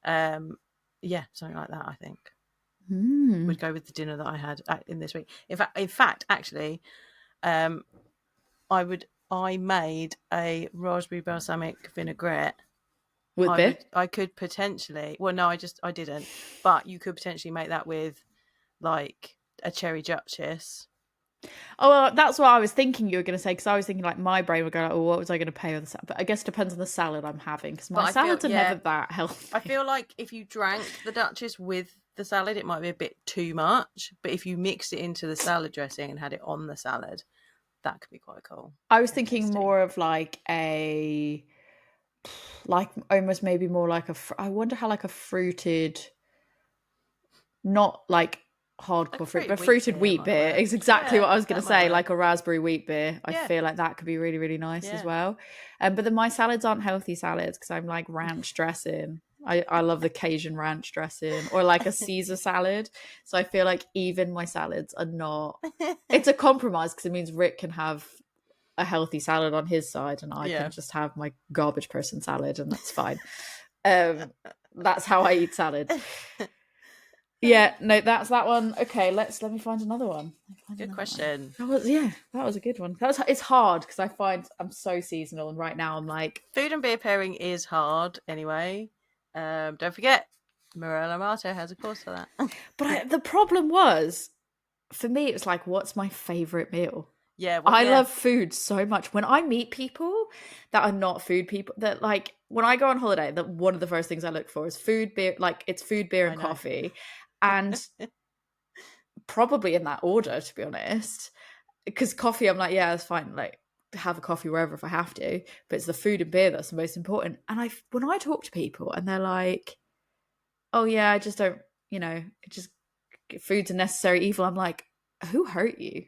Something like that, I think would go with the dinner that I had in this week. In fact, actually, I made a raspberry balsamic vinaigrette. I could potentially, well, no, I didn't, but you could potentially make that with like a cherry duchess. Oh, well, that's what I was thinking you were going to say, because I was thinking like my brain would go like, oh, what was I going to pay with the salad? But I guess it depends on the salad I'm having, because my salads are never that healthy. I feel like if you drank the duchess with the salad, it might be a bit too much, but if you mixed it into the salad dressing and had it on the salad, that could be quite cool. I was thinking more of like almost maybe more like I wonder how like a fruited, not like hardcore fruit, but fruited wheat beer is exactly what I was going to say, like a raspberry wheat beer. I feel like that could be really, really nice as well. But then my salads aren't healthy salads, because I'm like ranch dressing. I love the Cajun ranch dressing, or like a Caesar salad. So I feel like even my salads are not, it's a compromise, because it means Rick can have a healthy salad on his side, and I can just have my garbage person salad, and that's fine. That's how I eat salad. Yeah, no, that's that one. Okay, let me find another one. Good question. That was a good one. It's hard, because I find I'm so seasonal, and right now I'm like, food and beer pairing is hard anyway. Don't forget, Morella Mato has a course for that. But the problem was, for me, it was like, what's my favourite meal? I love food so much. When I meet people that are not food people, that like when I go on holiday, that one of the first things I look for is food, beer, like it's food, beer, and coffee. And probably in that order, to be honest. Because coffee, I'm like, yeah, it's fine. Like, have a coffee wherever if I have to. But it's the food and beer that's the most important. And when I talk to people and they're like, oh yeah, I just don't, it just food's a necessary evil. I'm like, who hurt you?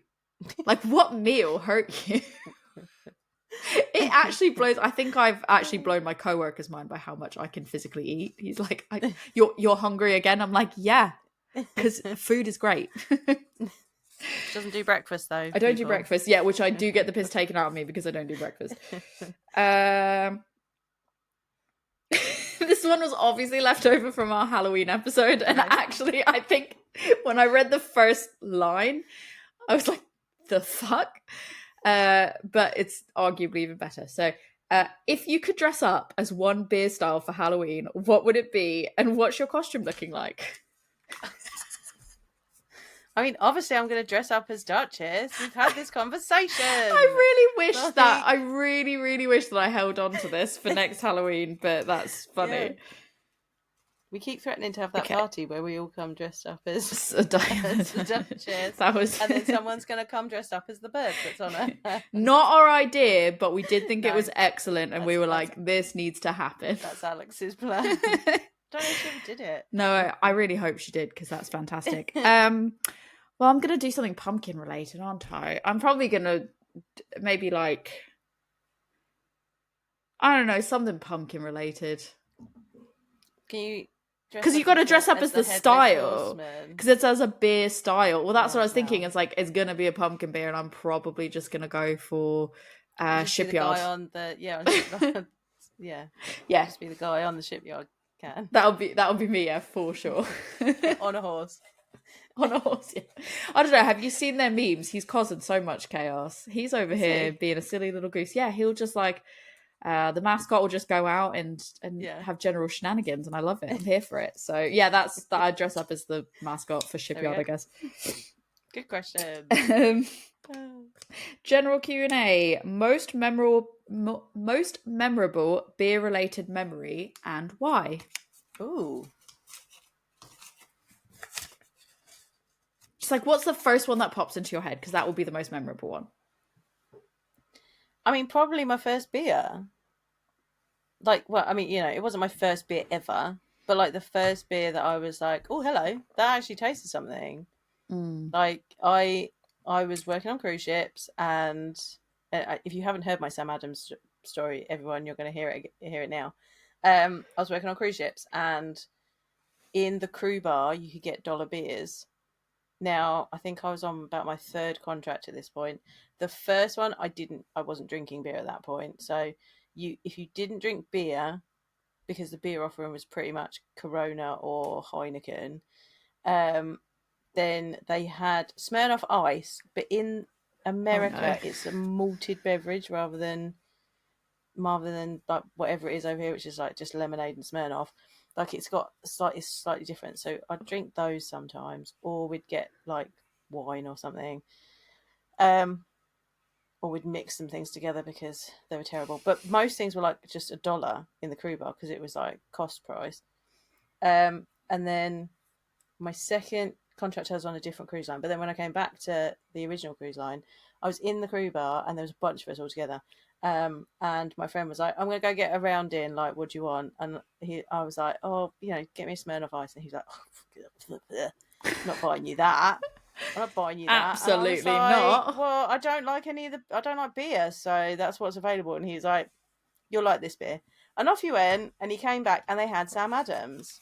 Like, what meal hurt you? It actually blows. I think I've actually blown my coworker's mind by how much I can physically eat. He's like, you're hungry again? I'm like, yeah, because food is great. She doesn't do breakfast though. I don't do breakfast, yeah, which I do get the piss taken out of me because I don't do breakfast. This one was obviously left over from our Halloween episode, and actually I think when I read the first line I was like, the fuck? But it's arguably even better. So if you could dress up as one beer style for Halloween, what would it be, and what's your costume looking like? I mean, obviously, I'm going to dress up as Duchess. We've had this conversation. I really wish that I held on to this for next Halloween, but that's funny. Yeah. We keep threatening to have that party where we all come dressed up as a Duchess. And then someone's going to come dressed up as the bird that's on her. Not our idea, but we did think it was excellent, and we were like, this needs to happen. That's Alex's plan. Don't know if she ever did it. No, I really hope she did, because that's fantastic. Well, I'm going to do something pumpkin related, aren't I? I'm probably going to maybe I don't know, something pumpkin related. Can you? Because you got to dress up as the style. Because it's as a beer style. Well, that's what I was thinking. It's like, it's going to be a pumpkin beer, and I'm probably just going to go for Shipyard. The guy on the, yeah. Just be the guy on the Shipyard can. That'll be me, yeah, for sure. On a horse. On a horse, yeah. I don't know, have you seen their memes? He's causing so much chaos. He's over here being a silly little goose. Yeah, he'll just the mascot will just go out and have general shenanigans, and I love it. I'm here for it. So yeah, that I dress up as the mascot for Shipyard, I guess. Good question. General Q&A. Most memorable beer related memory and why? Ooh. Just what's the first one that pops into your head? Because that will be the most memorable one. I mean, probably my first beer. It wasn't my first beer ever, but the first beer that I was like, oh, hello, that actually tasted something. I was working on cruise ships, and if you haven't heard my Sam Adams story, everyone, you're going to hear it now. I was working on cruise ships, and in the crew bar, you could get dollar beers. Now, I think I was on about my third contract at this point. The first one, I wasn't drinking beer at that point. So if you didn't drink beer, because the beer offering was pretty much Corona or Heineken, then they had Smirnoff Ice, but in America, it's a malted beverage rather than whatever it is over here, which is just lemonade and Smirnoff. It's got slightly different. So I'd drink those sometimes, or we'd get wine or something. Or we'd mix some things together because they were terrible. But most things were just $1 in the crew bar because it was cost price. And then my second contract I was on a different cruise line. But then when I came back to the original cruise line, I was in the crew bar and there was a bunch of us all together. And my friend was like, I'm going to go get a round in, what do you want? And I was like, oh, get me a Smirnoff Ice. And he's like, oh, I'm not buying you that. I'm not buying you that. Absolutely not. Well, I don't like I don't like beer, so that's what's available. And he's like, you'll like this beer. And off he went, and he came back, and they had Sam Adams.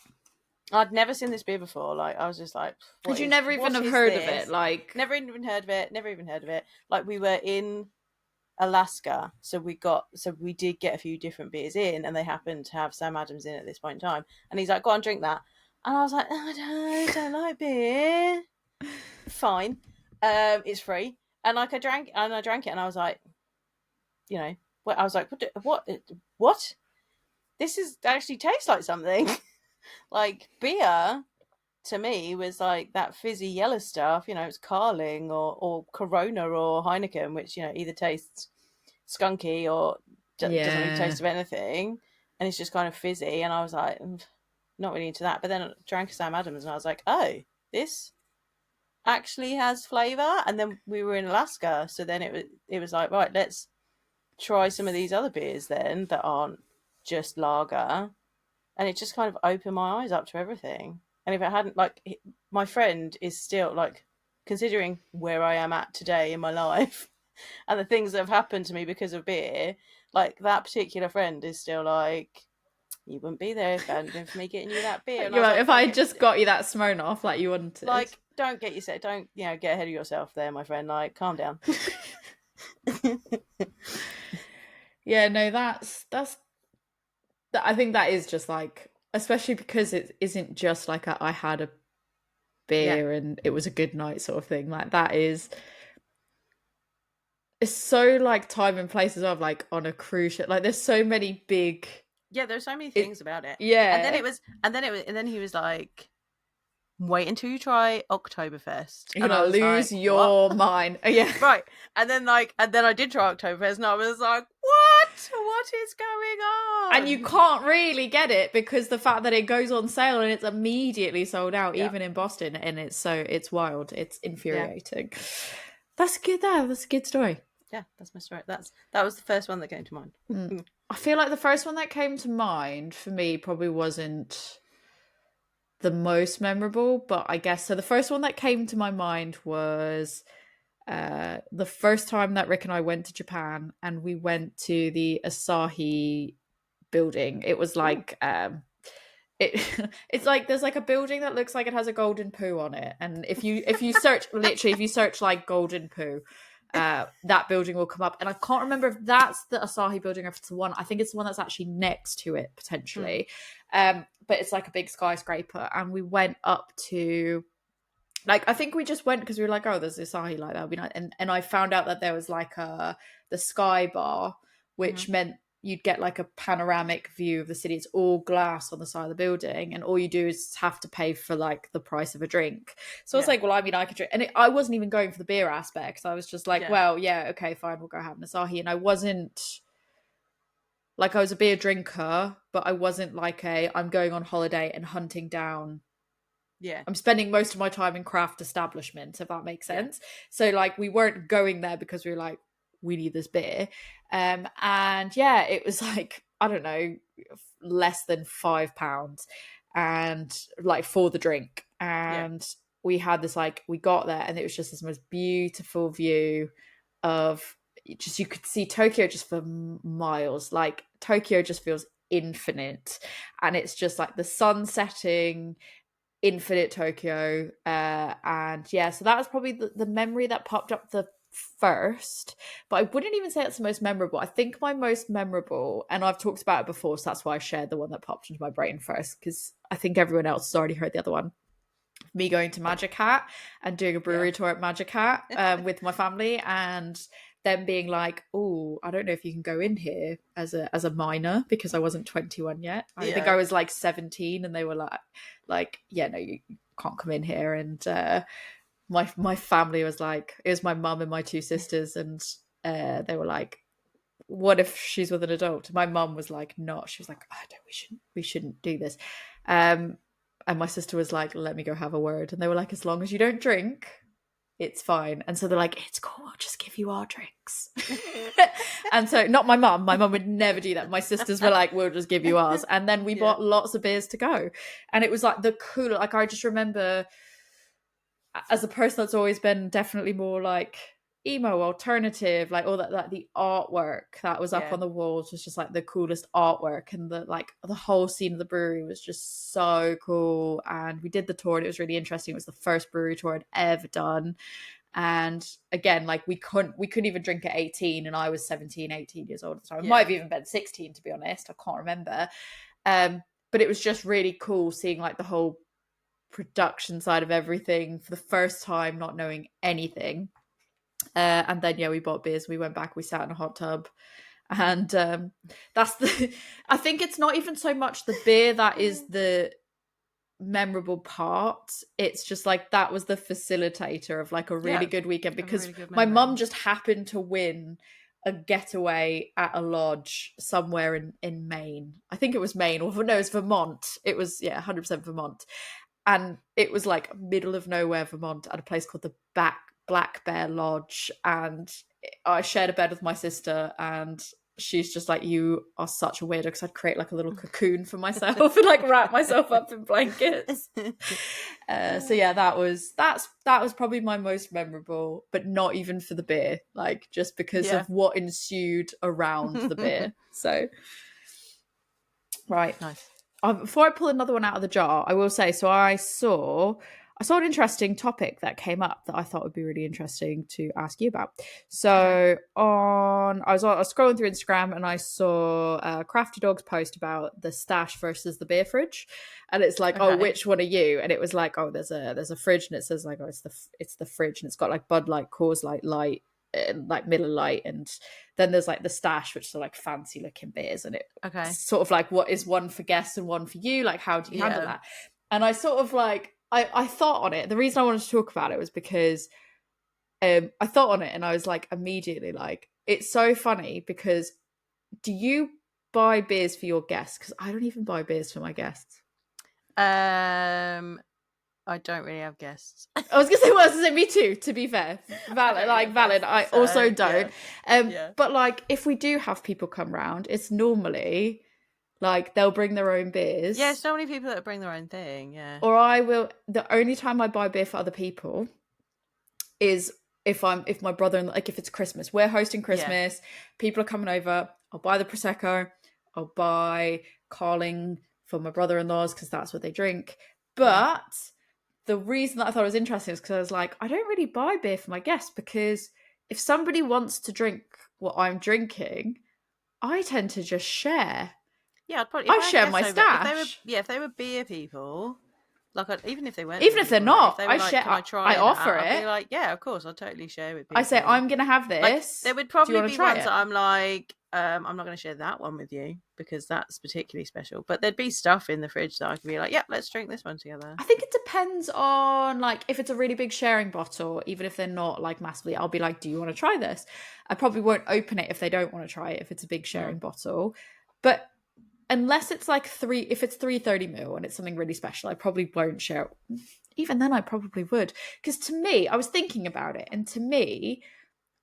I'd never seen this beer before. I was just like, did you never even have heard of it? Never even heard of it. We were in Alaska, so we did get a few different beers in, and they happened to have Sam Adams in at this point in time. And he's like, go on, drink that. And I was like, I don't like beer. Fine, it's free. And I drank it, and I was like, I was like, what? This actually tastes like something. Beer to me was that fizzy yellow stuff, it's Carling or Corona or Heineken, which either tastes skunky or doesn't really taste of anything, and it's just kind of fizzy. And I was like, not really into that. But then I drank a Sam Adams and I was like, oh, this actually has flavour. And then we were in Alaska, so then it was like, right, let's try some of these other beers then that aren't just lager. And it just kind of opened my eyes up to everything. And if it hadn't, like, my friend is still, like, considering where I am at today in my life and the things that have happened to me because of beer, like, that particular friend is still like, you wouldn't be there if it hadn't been for me getting you that beer. And You're like, if I don't just got you that Smirnoff like you wanted. like, don't get yourself, don't, get ahead of yourself there, my friend. Like, calm down. Yeah, no, that's I think that is just like, especially because it isn't just like I had a beer and it was a good night sort of thing. Like, that is, it's so like time and place as well, like on a cruise ship. Like, there's so many big. Yeah, there's so many things about it. Yeah. And then he was like, wait until you try Oktoberfest. You're gonna lose like, your mind. Oh, yeah. Right. And then I did try Oktoberfest and I was like, what? What is going on? And you can't really get it because the fact that it goes on sale and it's immediately sold out, even in Boston, and it's wild. It's infuriating. Yeah. That's good though. That's a good story. Yeah, that's my story. That was the first one that came to mind. I feel like the first one that came to mind for me probably wasn't the most memorable, but I guess so. The first one that came to my mind was the first time that Rick and I went to Japan, and we went to the Asahi building. It was like it's like there's like a building that looks like it has a golden poo on it, and if you search literally if you search like golden poo, that building will come up. And I can't remember if that's the Asahi building or if it's the one. I think it's the one that's actually next to it potentially. But it's like a big skyscraper, and we went up to, like, I think we just went because we were like, oh, there's Asahi, like that would be nice. And I found out that there was like the sky bar, which meant you'd get like a panoramic view of the city. It's all glass on the side of the building, and all you do is have to pay for like the price of a drink. So I was like, well, I mean, I could drink. And I wasn't even going for the beer aspect. I was just like, well, yeah, okay, fine, we'll go have an Asahi. And I wasn't like, I was a beer drinker, but I wasn't like I'm going on holiday and hunting down. Yeah. I'm spending most of my time in craft establishments, if that makes sense. Yeah. So like, we weren't going there because we were like, we need this beer. And yeah, it was like, I don't know, less than £5 and like for the drink. And we had this, like, we got there and it was just this most beautiful view of just, you could see Tokyo just for miles. Like, Tokyo just feels infinite, and it's just like the sun setting, infinite Tokyo. And yeah, so that was probably the memory that popped up the first, but I wouldn't even say it's the most memorable. I think my most memorable, and I've talked about it before, so that's why I shared the one that popped into my brain first, because I think everyone else has already heard the other one. Me going to Magic Hat and doing a brewery tour at Magic Hat with my family, and them being like, oh, I don't know if you can go in here as a minor, because I wasn't 21 yet. I think I was like 17, and they were like, yeah, no, you can't come in here. And my family was like, it was my mum and my two sisters, and they were like, what if she's with an adult? My mum was like, not. She was like, oh, no, we shouldn't do this. And my sister was like, let me go have a word. And they were like, as long as you don't drink, it's fine. And so they're like, it's cool, I'll just give you our drinks. And so, not my mum would never do that. My sisters were like, we'll just give you ours. And then we bought lots of beers to go. And it was like the cooler, like, I just remember, as a person that's always been definitely more like emo, alternative, like all that, like the artwork that was up on the walls was just like the coolest artwork, and the whole scene of the brewery was just so cool. And we did the tour, and it was really interesting. It was the first brewery tour I'd ever done, and again, like, we couldn't even drink at 18, and I was 17, 18 years old at the time. It might have even been 16, to be honest, I can't remember. But it was just really cool seeing like the whole production side of everything for the first time, not knowing anything. And then we bought beers, we went back, we sat in a hot tub, and that's I think it's not even so much the beer that is the memorable part. It's just like, that was the facilitator of like a really good weekend, because my mum just happened to win a getaway at a lodge somewhere in Maine. I think it was Maine, or no, it was Vermont. It was 100% Vermont, and it was like middle of nowhere Vermont at a place called the Black Bear Lodge, and I shared a bed with my sister, and she's just like, you are such a weirdo, because I'd create like a little cocoon for myself and like wrap myself up in blankets. So yeah, that was probably my most memorable, but not even for the beer, like just because of what ensued around the beer. So right, nice. Before I pull another one out of the jar, I will say, so I saw an interesting topic that came up that I thought would be really interesting to ask you about. So I was scrolling through Instagram, and I saw Crafty Dog's post about the stash versus the beer fridge, and it's like, oh, which one are you? And it was like, oh, there's a fridge, and it says like, oh, it's the fridge, and it's got like Bud Light, Coors Light, like Miller Lite, and then there's like the stash, which are like fancy looking beers, and it's sort of like, what is one for guests and one for you? Like, how do you handle that? And I sort of like, I thought on it. The reason I wanted to talk about it was because I thought on it, and I was like, immediately like, it's so funny, because do you buy beers for your guests? Because I don't even buy beers for my guests. I don't really have guests. I was gonna say, me too, to be fair. Valid. I also don't. But like, if we do have people come round, it's normally like they'll bring their own beers. Yeah, so many people that bring their own thing, yeah. Or I will. The only time I buy beer for other people is if my brother, like if it's Christmas, we're hosting Christmas, people are coming over, I'll buy the Prosecco, I'll buy Carling for my brother-in-laws because that's what they drink. But the reason that I thought it was interesting is because I was like, I don't really buy beer for my guests, because if somebody wants to drink what I'm drinking, I tend to just share. Yeah, I'd probably. I share my stash. If they were beer people, like even if they weren't, even if they're not, I share. Can I try? I offer it. I'd be like, yeah, of course, I'll totally share with people. I say, I'm going to have this. Like, there would probably be ones that I'm like, I'm not going to share that one with you because that's particularly special. But there'd be stuff in the fridge that I could be like, yeah, let's drink this one together. I think it depends on, like, if it's a really big sharing bottle, even if they're not like massively, I'll be like, do you want to try this? I probably won't open it if they don't want to try it, if it's a big sharing bottle. But unless it's like if it's 330ml and it's something really special, I probably won't share it. Even then I probably would. Because to me, I was thinking about it, and to me,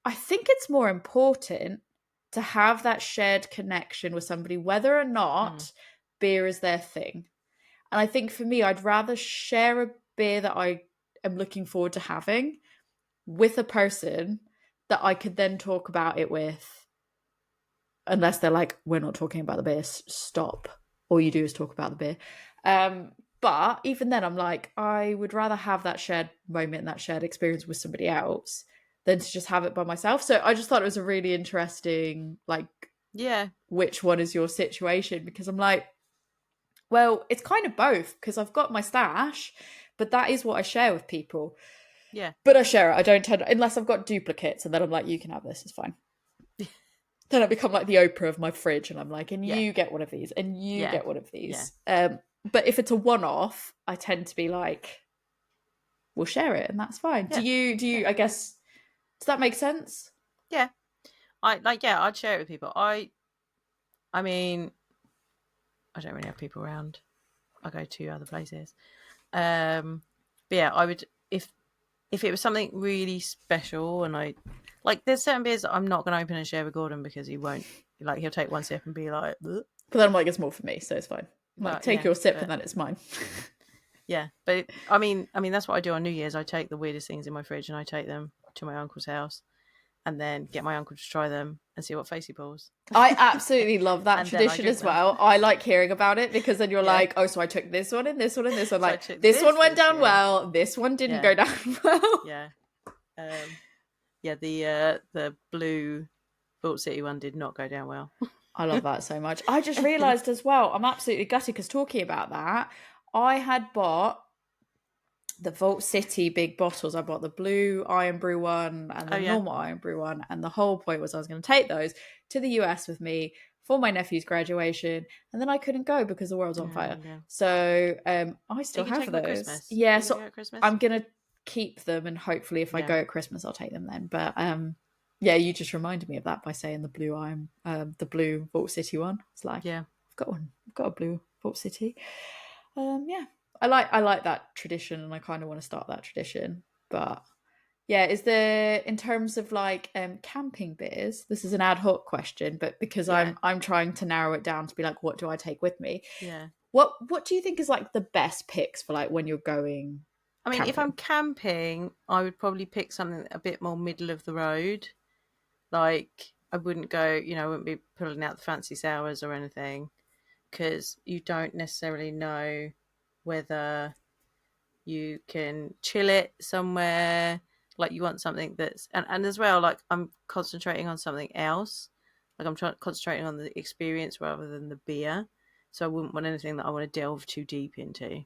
I think it's more important to have that shared connection with somebody, whether or not beer is their thing. And I think for me, I'd rather share a beer that I am looking forward to having with a person that I could then talk about it with. Unless they're like, we're not talking about the beer, stop. All you do is talk about the beer. But even then, I'm like, I would rather have that shared moment, that shared experience with somebody else than to just have it by myself. So I just thought it was a really interesting, like, which one is your situation? Because I'm like, well, it's kind of both, because I've got my stash, but that is what I share with people. Yeah. But I share it. I don't tend, unless I've got duplicates, and then I'm like, you can have this, it's fine. Then I become like the Oprah of my fridge, and I'm like, and you get one of these, and you get one of these. Yeah. But if it's a one-off, I tend to be like, we'll share it, and that's fine. Yeah. Do you? I guess, does that make sense? Yeah, I'd share it with people. I mean, I don't really have people around. I go to other places. But yeah, I would if it was something really special, and like, there's certain beers that I'm not going to open and share with Gordon because he won't. Like, he'll take one sip and be like, bleh. But then I'm like, it's more for me, so it's fine. Like, take your sip and then it's mine. Yeah, but I mean, that's what I do on New Year's. I take the weirdest things in my fridge and I take them to my uncle's house, and then get my uncle to try them and see what face he pulls. I absolutely love that tradition as well. I like hearing about it, because then you're like, oh, so I took this one and this one and this one. Like, this one went down well, this one didn't go down well. Yeah. The blue Vault City one did not go down well. I love that so much. I just realised as well, I'm absolutely gutted, because talking about that, I had bought the Vault City big bottles. I bought the blue Iron Brew one and the normal Iron Brew one, and the whole point was I was going to take those to the US with me for my nephew's graduation, and then I couldn't go because the world's on fire. Yeah. So I still have those. Yeah, so I'm going to keep them, and hopefully if I go at Christmas I'll take them then. But Yeah, you just reminded me of that by saying the blue Vault City one. It's like, Yeah. I've got one. I've got a blue Vault City. Yeah. I like that tradition, and I kind of want to start that tradition. But yeah, is there, in terms of like camping beers, this is an ad hoc question, but because I'm trying to narrow it down to be like, what do I take with me? Yeah. What do you think is like the best picks for like when you're going I mean, if camping? I'm camping, I would probably pick something a bit more middle of the road. Like, I wouldn't go, I wouldn't be pulling out the fancy sours or anything, because you don't necessarily know whether you can chill it somewhere. Like, you want something that's, and as well, like, I'm concentrating on something else. Like, I'm concentrating on the experience rather than the beer. So I wouldn't want anything that I want to delve too deep into.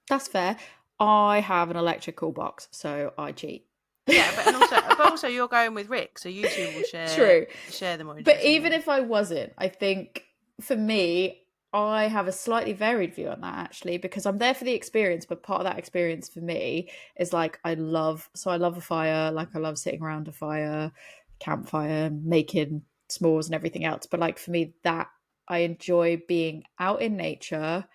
That's fair. I have an electric cool box, so I cheat. Yeah, but also you're going with Rick, so you two will True. share the more But interesting even bit. if I wasn't, I think for me, I have a slightly varied view on that actually, because I'm there for the experience, but part of that experience for me is like I love a fire, like I love sitting around a fire, campfire, making s'mores and everything else. But like for me, that I enjoy being out in nature,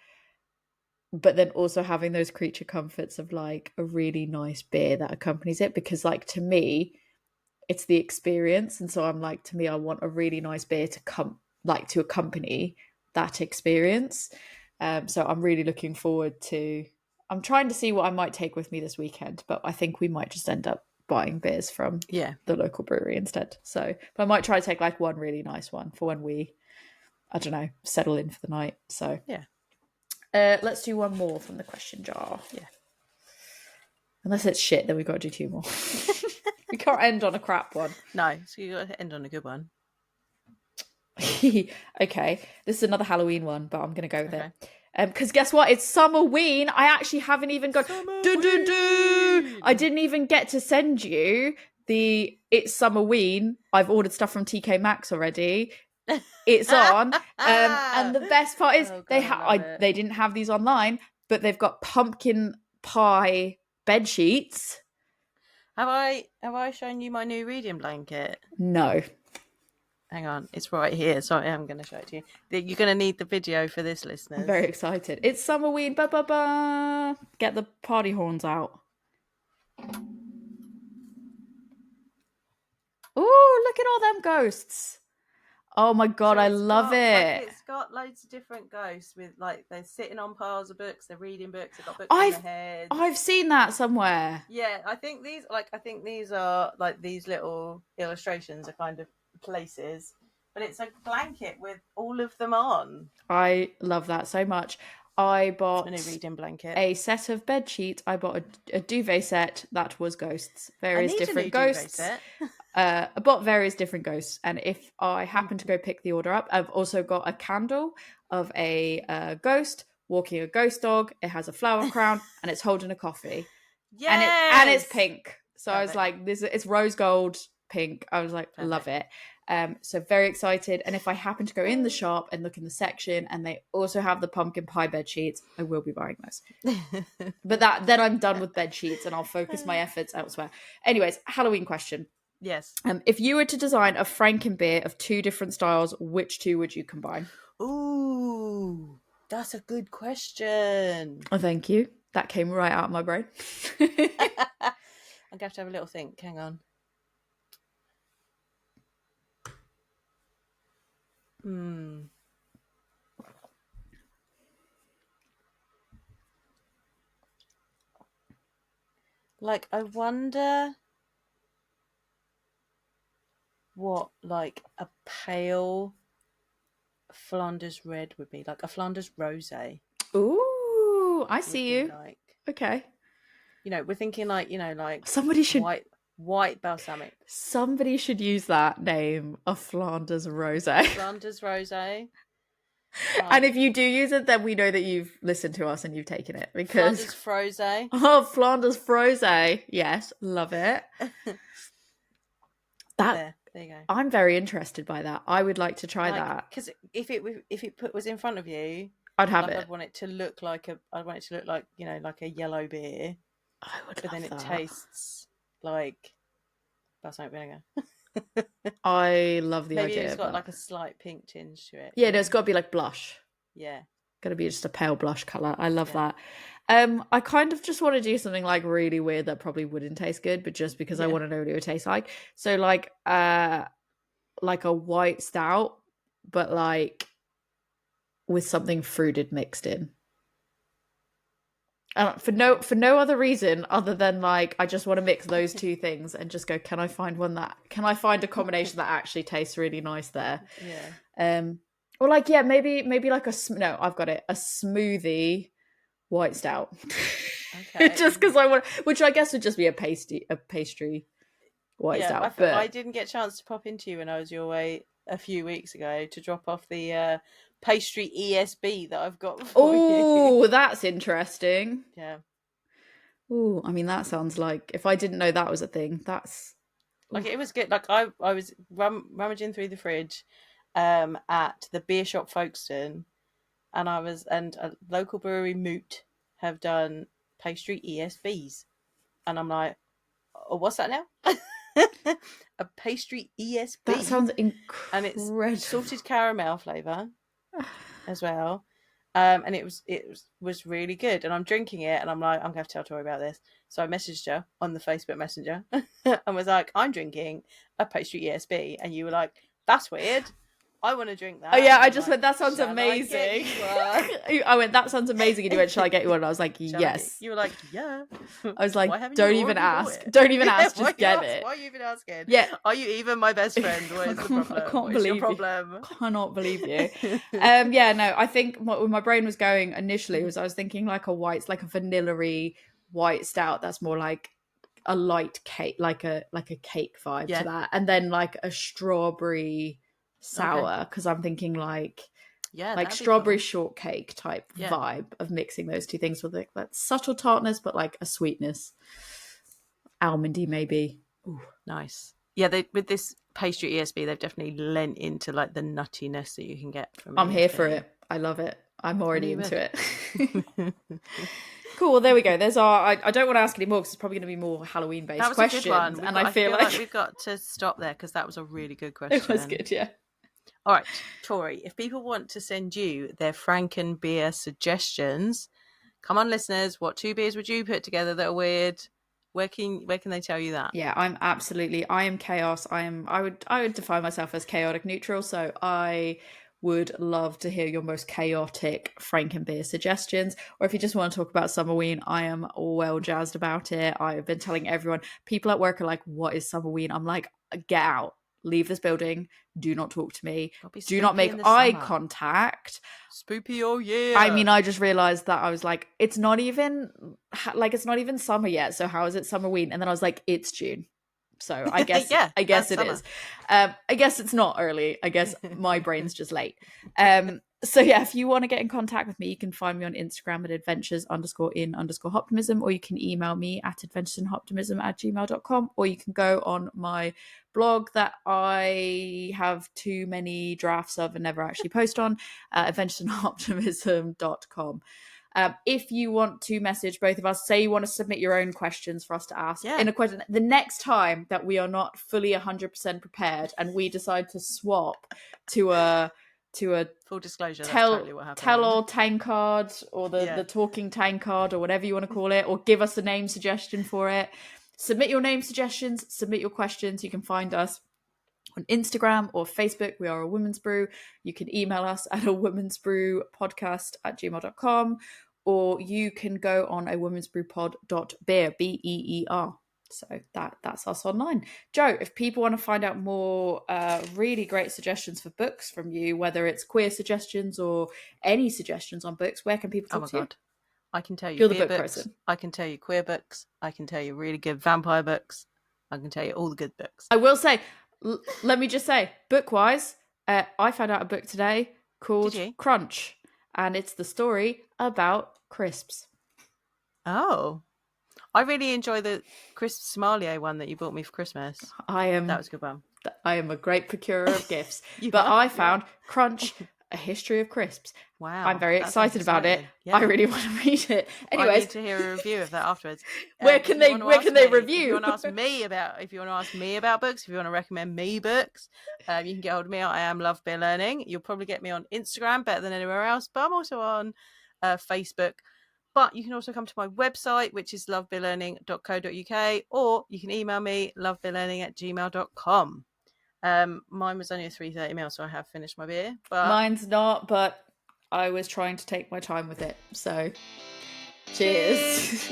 but then also having those creature comforts of like a really nice beer that accompanies it, because like to me it's the experience. And so I'm like, to me, I want a really nice beer to come like to accompany that experience. So I'm really looking forward to, I'm trying to see what I might take with me this weekend, but I think we might just end up buying beers from the local brewery instead. So but I might try to take like one really nice one for when we, I don't know, settle in for the night. So Yeah. Let's do one more from the question jar. Yeah. Unless it's shit, then we've got to do two more. We can't end on a crap one. No, so you got to end on a good one. Okay, this is another Halloween one, but I'm going to go with it. Because guess what? It's Summerween. I actually haven't even got... I didn't even get to send you the It's Summerween. I've ordered stuff from TK Maxx already. It's on. And the best part is they didn't have these online, but they've got pumpkin pie bed sheets. Have I shown you my new reading blanket? No. Hang on, it's right here. Sorry, I'm going to show it to you. You're going to need the video for this, listeners. I'm very excited. It's Summerween. Ba ba ba. Get the party horns out. Oh, look at all them ghosts. Oh my god, so I love it. It's got loads of different ghosts with like they're sitting on piles of books, they're reading books, they've got books on their heads. I've seen that somewhere. Yeah, I think these are like these little illustrations are kind of places, but it's a blanket with all of them on. I love that so much. I bought a new reading blanket, a set of bed sheets. I bought a duvet set that was ghosts, various different ghosts. I bought various different ghosts, and if I happen to go pick the order up, I've also got a candle of a ghost walking a ghost dog. It has a flower crown and it's holding a coffee. Yes! And it's pink. So I was like, it's rose gold pink. I was like, love it. So very excited. And if I happen to go in the shop and look in the section and they also have the pumpkin pie bed sheets, I will be buying those. But then I'm done with bed sheets and I'll focus my efforts elsewhere. Anyways, Halloween question. Yes. If you were to design a Frankenbeer of two different styles, which two would you combine? Ooh, that's a good question. Oh, thank you. That came right out of my brain. I'm going to have to have a little think. Hang on. Like, I wonder what, like, a pale Flanders red would be. Like, a Flanders rosé. Ooh, I see you. Like, okay. We're thinking like, somebody should white balsamic. Somebody should use that name, a Flanders rosé. Flanders rosé. And if you do use it, then we know that you've listened to us and you've taken it. Because Flanders frosé. Oh, Flanders frosé. Yes, love it. There you go. I'm very interested by that. I would like to try that. Because if it was in front of you, I'd have it. I'd want it to look like like a yellow beer. I would but love then that. It tastes like balsamic vinegar. I love the Maybe idea. It's got of like that. a slight pink tinge to it. Yeah, no, it's got to be like blush. Yeah. Got to be just a pale blush color. I love Yeah. that. I kind of just want to do something like really weird that probably wouldn't taste good, but just because I want to know what it would taste like. So like a white stout, but like with something fruited mixed in. For no other reason other than like I just want to mix those two things and just go, can I find a combination that actually tastes really nice there? Yeah. Or like, yeah, maybe like I've got it, a smoothie white stout. Okay. Just because I want, which I guess would just be a pastry white stout. But I didn't get a chance to pop into you when I was your way a few weeks ago to drop off the pastry ESB that I've got for you. Oh, that's interesting. Yeah. Oh, I mean, that sounds like, if I didn't know that was a thing, that's... Like, it was good. Like, I was rummaging through the fridge at the beer shop Folkestone, and a local brewery, Moot, have done pastry ESBs. And I'm like, oh, what's that now? A pastry ESB. That sounds incredible. And it's salted caramel flavour as well. And it was really good. And I'm drinking it, and I'm like, I'm going to have to tell Tori about this. So I messaged her on the Facebook Messenger and was like, I'm drinking a pastry ESB. And you were like, that's weird. I want to drink that. Oh yeah, I just like, went, that sounds amazing. I went, that sounds amazing. And you went, shall I get you one? And I was like, yes. You were like, yeah. I was like, don't even ask. Don't even ask, just get it. Why are you even asking? Yeah. Are you even my best friend? What is the problem? I can't believe your problem? you. Cannot believe you. Yeah, no, I think where my brain was going initially was I was thinking like a vanilla-y white stout that's more like a light cake, like a cake vibe to that. And then like a strawberry sour, because I'm thinking like strawberry shortcake type vibe of mixing those two things with like that subtle tartness but like a sweetness, almondy maybe. Ooh. Nice. Yeah, with this pastry ESB, they've definitely lent into like the nuttiness that you can get from I'm ESB. here for it. I love it. I'm already into it. Cool. Well, there we go. There's our. I don't want to ask any more because it's probably going to be more Halloween based questions. A good one. I feel like we've got to stop there because that was a really good question. It was good, yeah. All right, Tori, if people want to send you their Franken beer suggestions, come on, listeners, what 2 beers would you put together that are weird? Where can they tell you that? Yeah, I am chaos. I would define myself as chaotic neutral, so I would love to hear your most chaotic Franken beer suggestions. Or if you just want to talk about Summerween, I am well jazzed about it. I've been telling everyone, people at work are like, what is Summerween? I'm like, get out. Leave this building. Do not talk to me. Do not make eye contact. Spoopy, oh yeah. I mean, I just realized that I was like, it's not even summer yet. So how is it Summerween? And then I was like, it's June. So I guess I guess it is. I guess it's not early. I guess my brain's just late. So yeah, if you want to get in contact with me, you can find me on Instagram at adventures_in_optimism, or you can email me at adventuresinoptimism@gmail.com, or you can go on my blog that I have too many drafts of and never actually post on, adventuresinoptimism.com. If you want to message both of us, say you want to submit your own questions for us to ask in a question, the next time that we are not fully 100% prepared and we decide to swap to a full disclosure, that's totally what happened. Tell-All Tankard, or the talking tankard, or whatever you want to call it, or give us a name suggestion for it. Submit your name suggestions, submit your questions. You can find us on Instagram or Facebook. We are A Woman's Brew. You can email us at awomansbrewpodcast@gmail.com, or you can go on awomansbrewpod.beer, BEER. So that's us online. Jo, if people want to find out more really great suggestions for books from you, whether it's queer suggestions or any suggestions on books, where can people talk to you? I can tell you you're the book person. I can tell you queer books. I can tell you really good vampire books. I can tell you all the good books. I will say, let me just say, book-wise, I found out a book today called Crunch, and it's the story about crisps. Oh. I really enjoy the crisp sommelier one that you bought me for Christmas. That was a good one. I am a great procurer of gifts. But I found Crunch A History of Crisps. Wow. I'm very excited about it. Yeah. I really want to read it. Anyways, I need to hear a review of that afterwards. Where can they review? If you want to ask me about books, if you want to recommend me books, you can get hold of me. I am Love Beer Learning. You'll probably get me on Instagram better than anywhere else, but I'm also on Facebook. But you can also come to my website, which is lovebeerlearning.co.uk, or you can email me, lovebeerlearning@gmail.com. Mine was only a 330ml, so I have finished my beer. But mine's not, but I was trying to take my time with it. So cheers.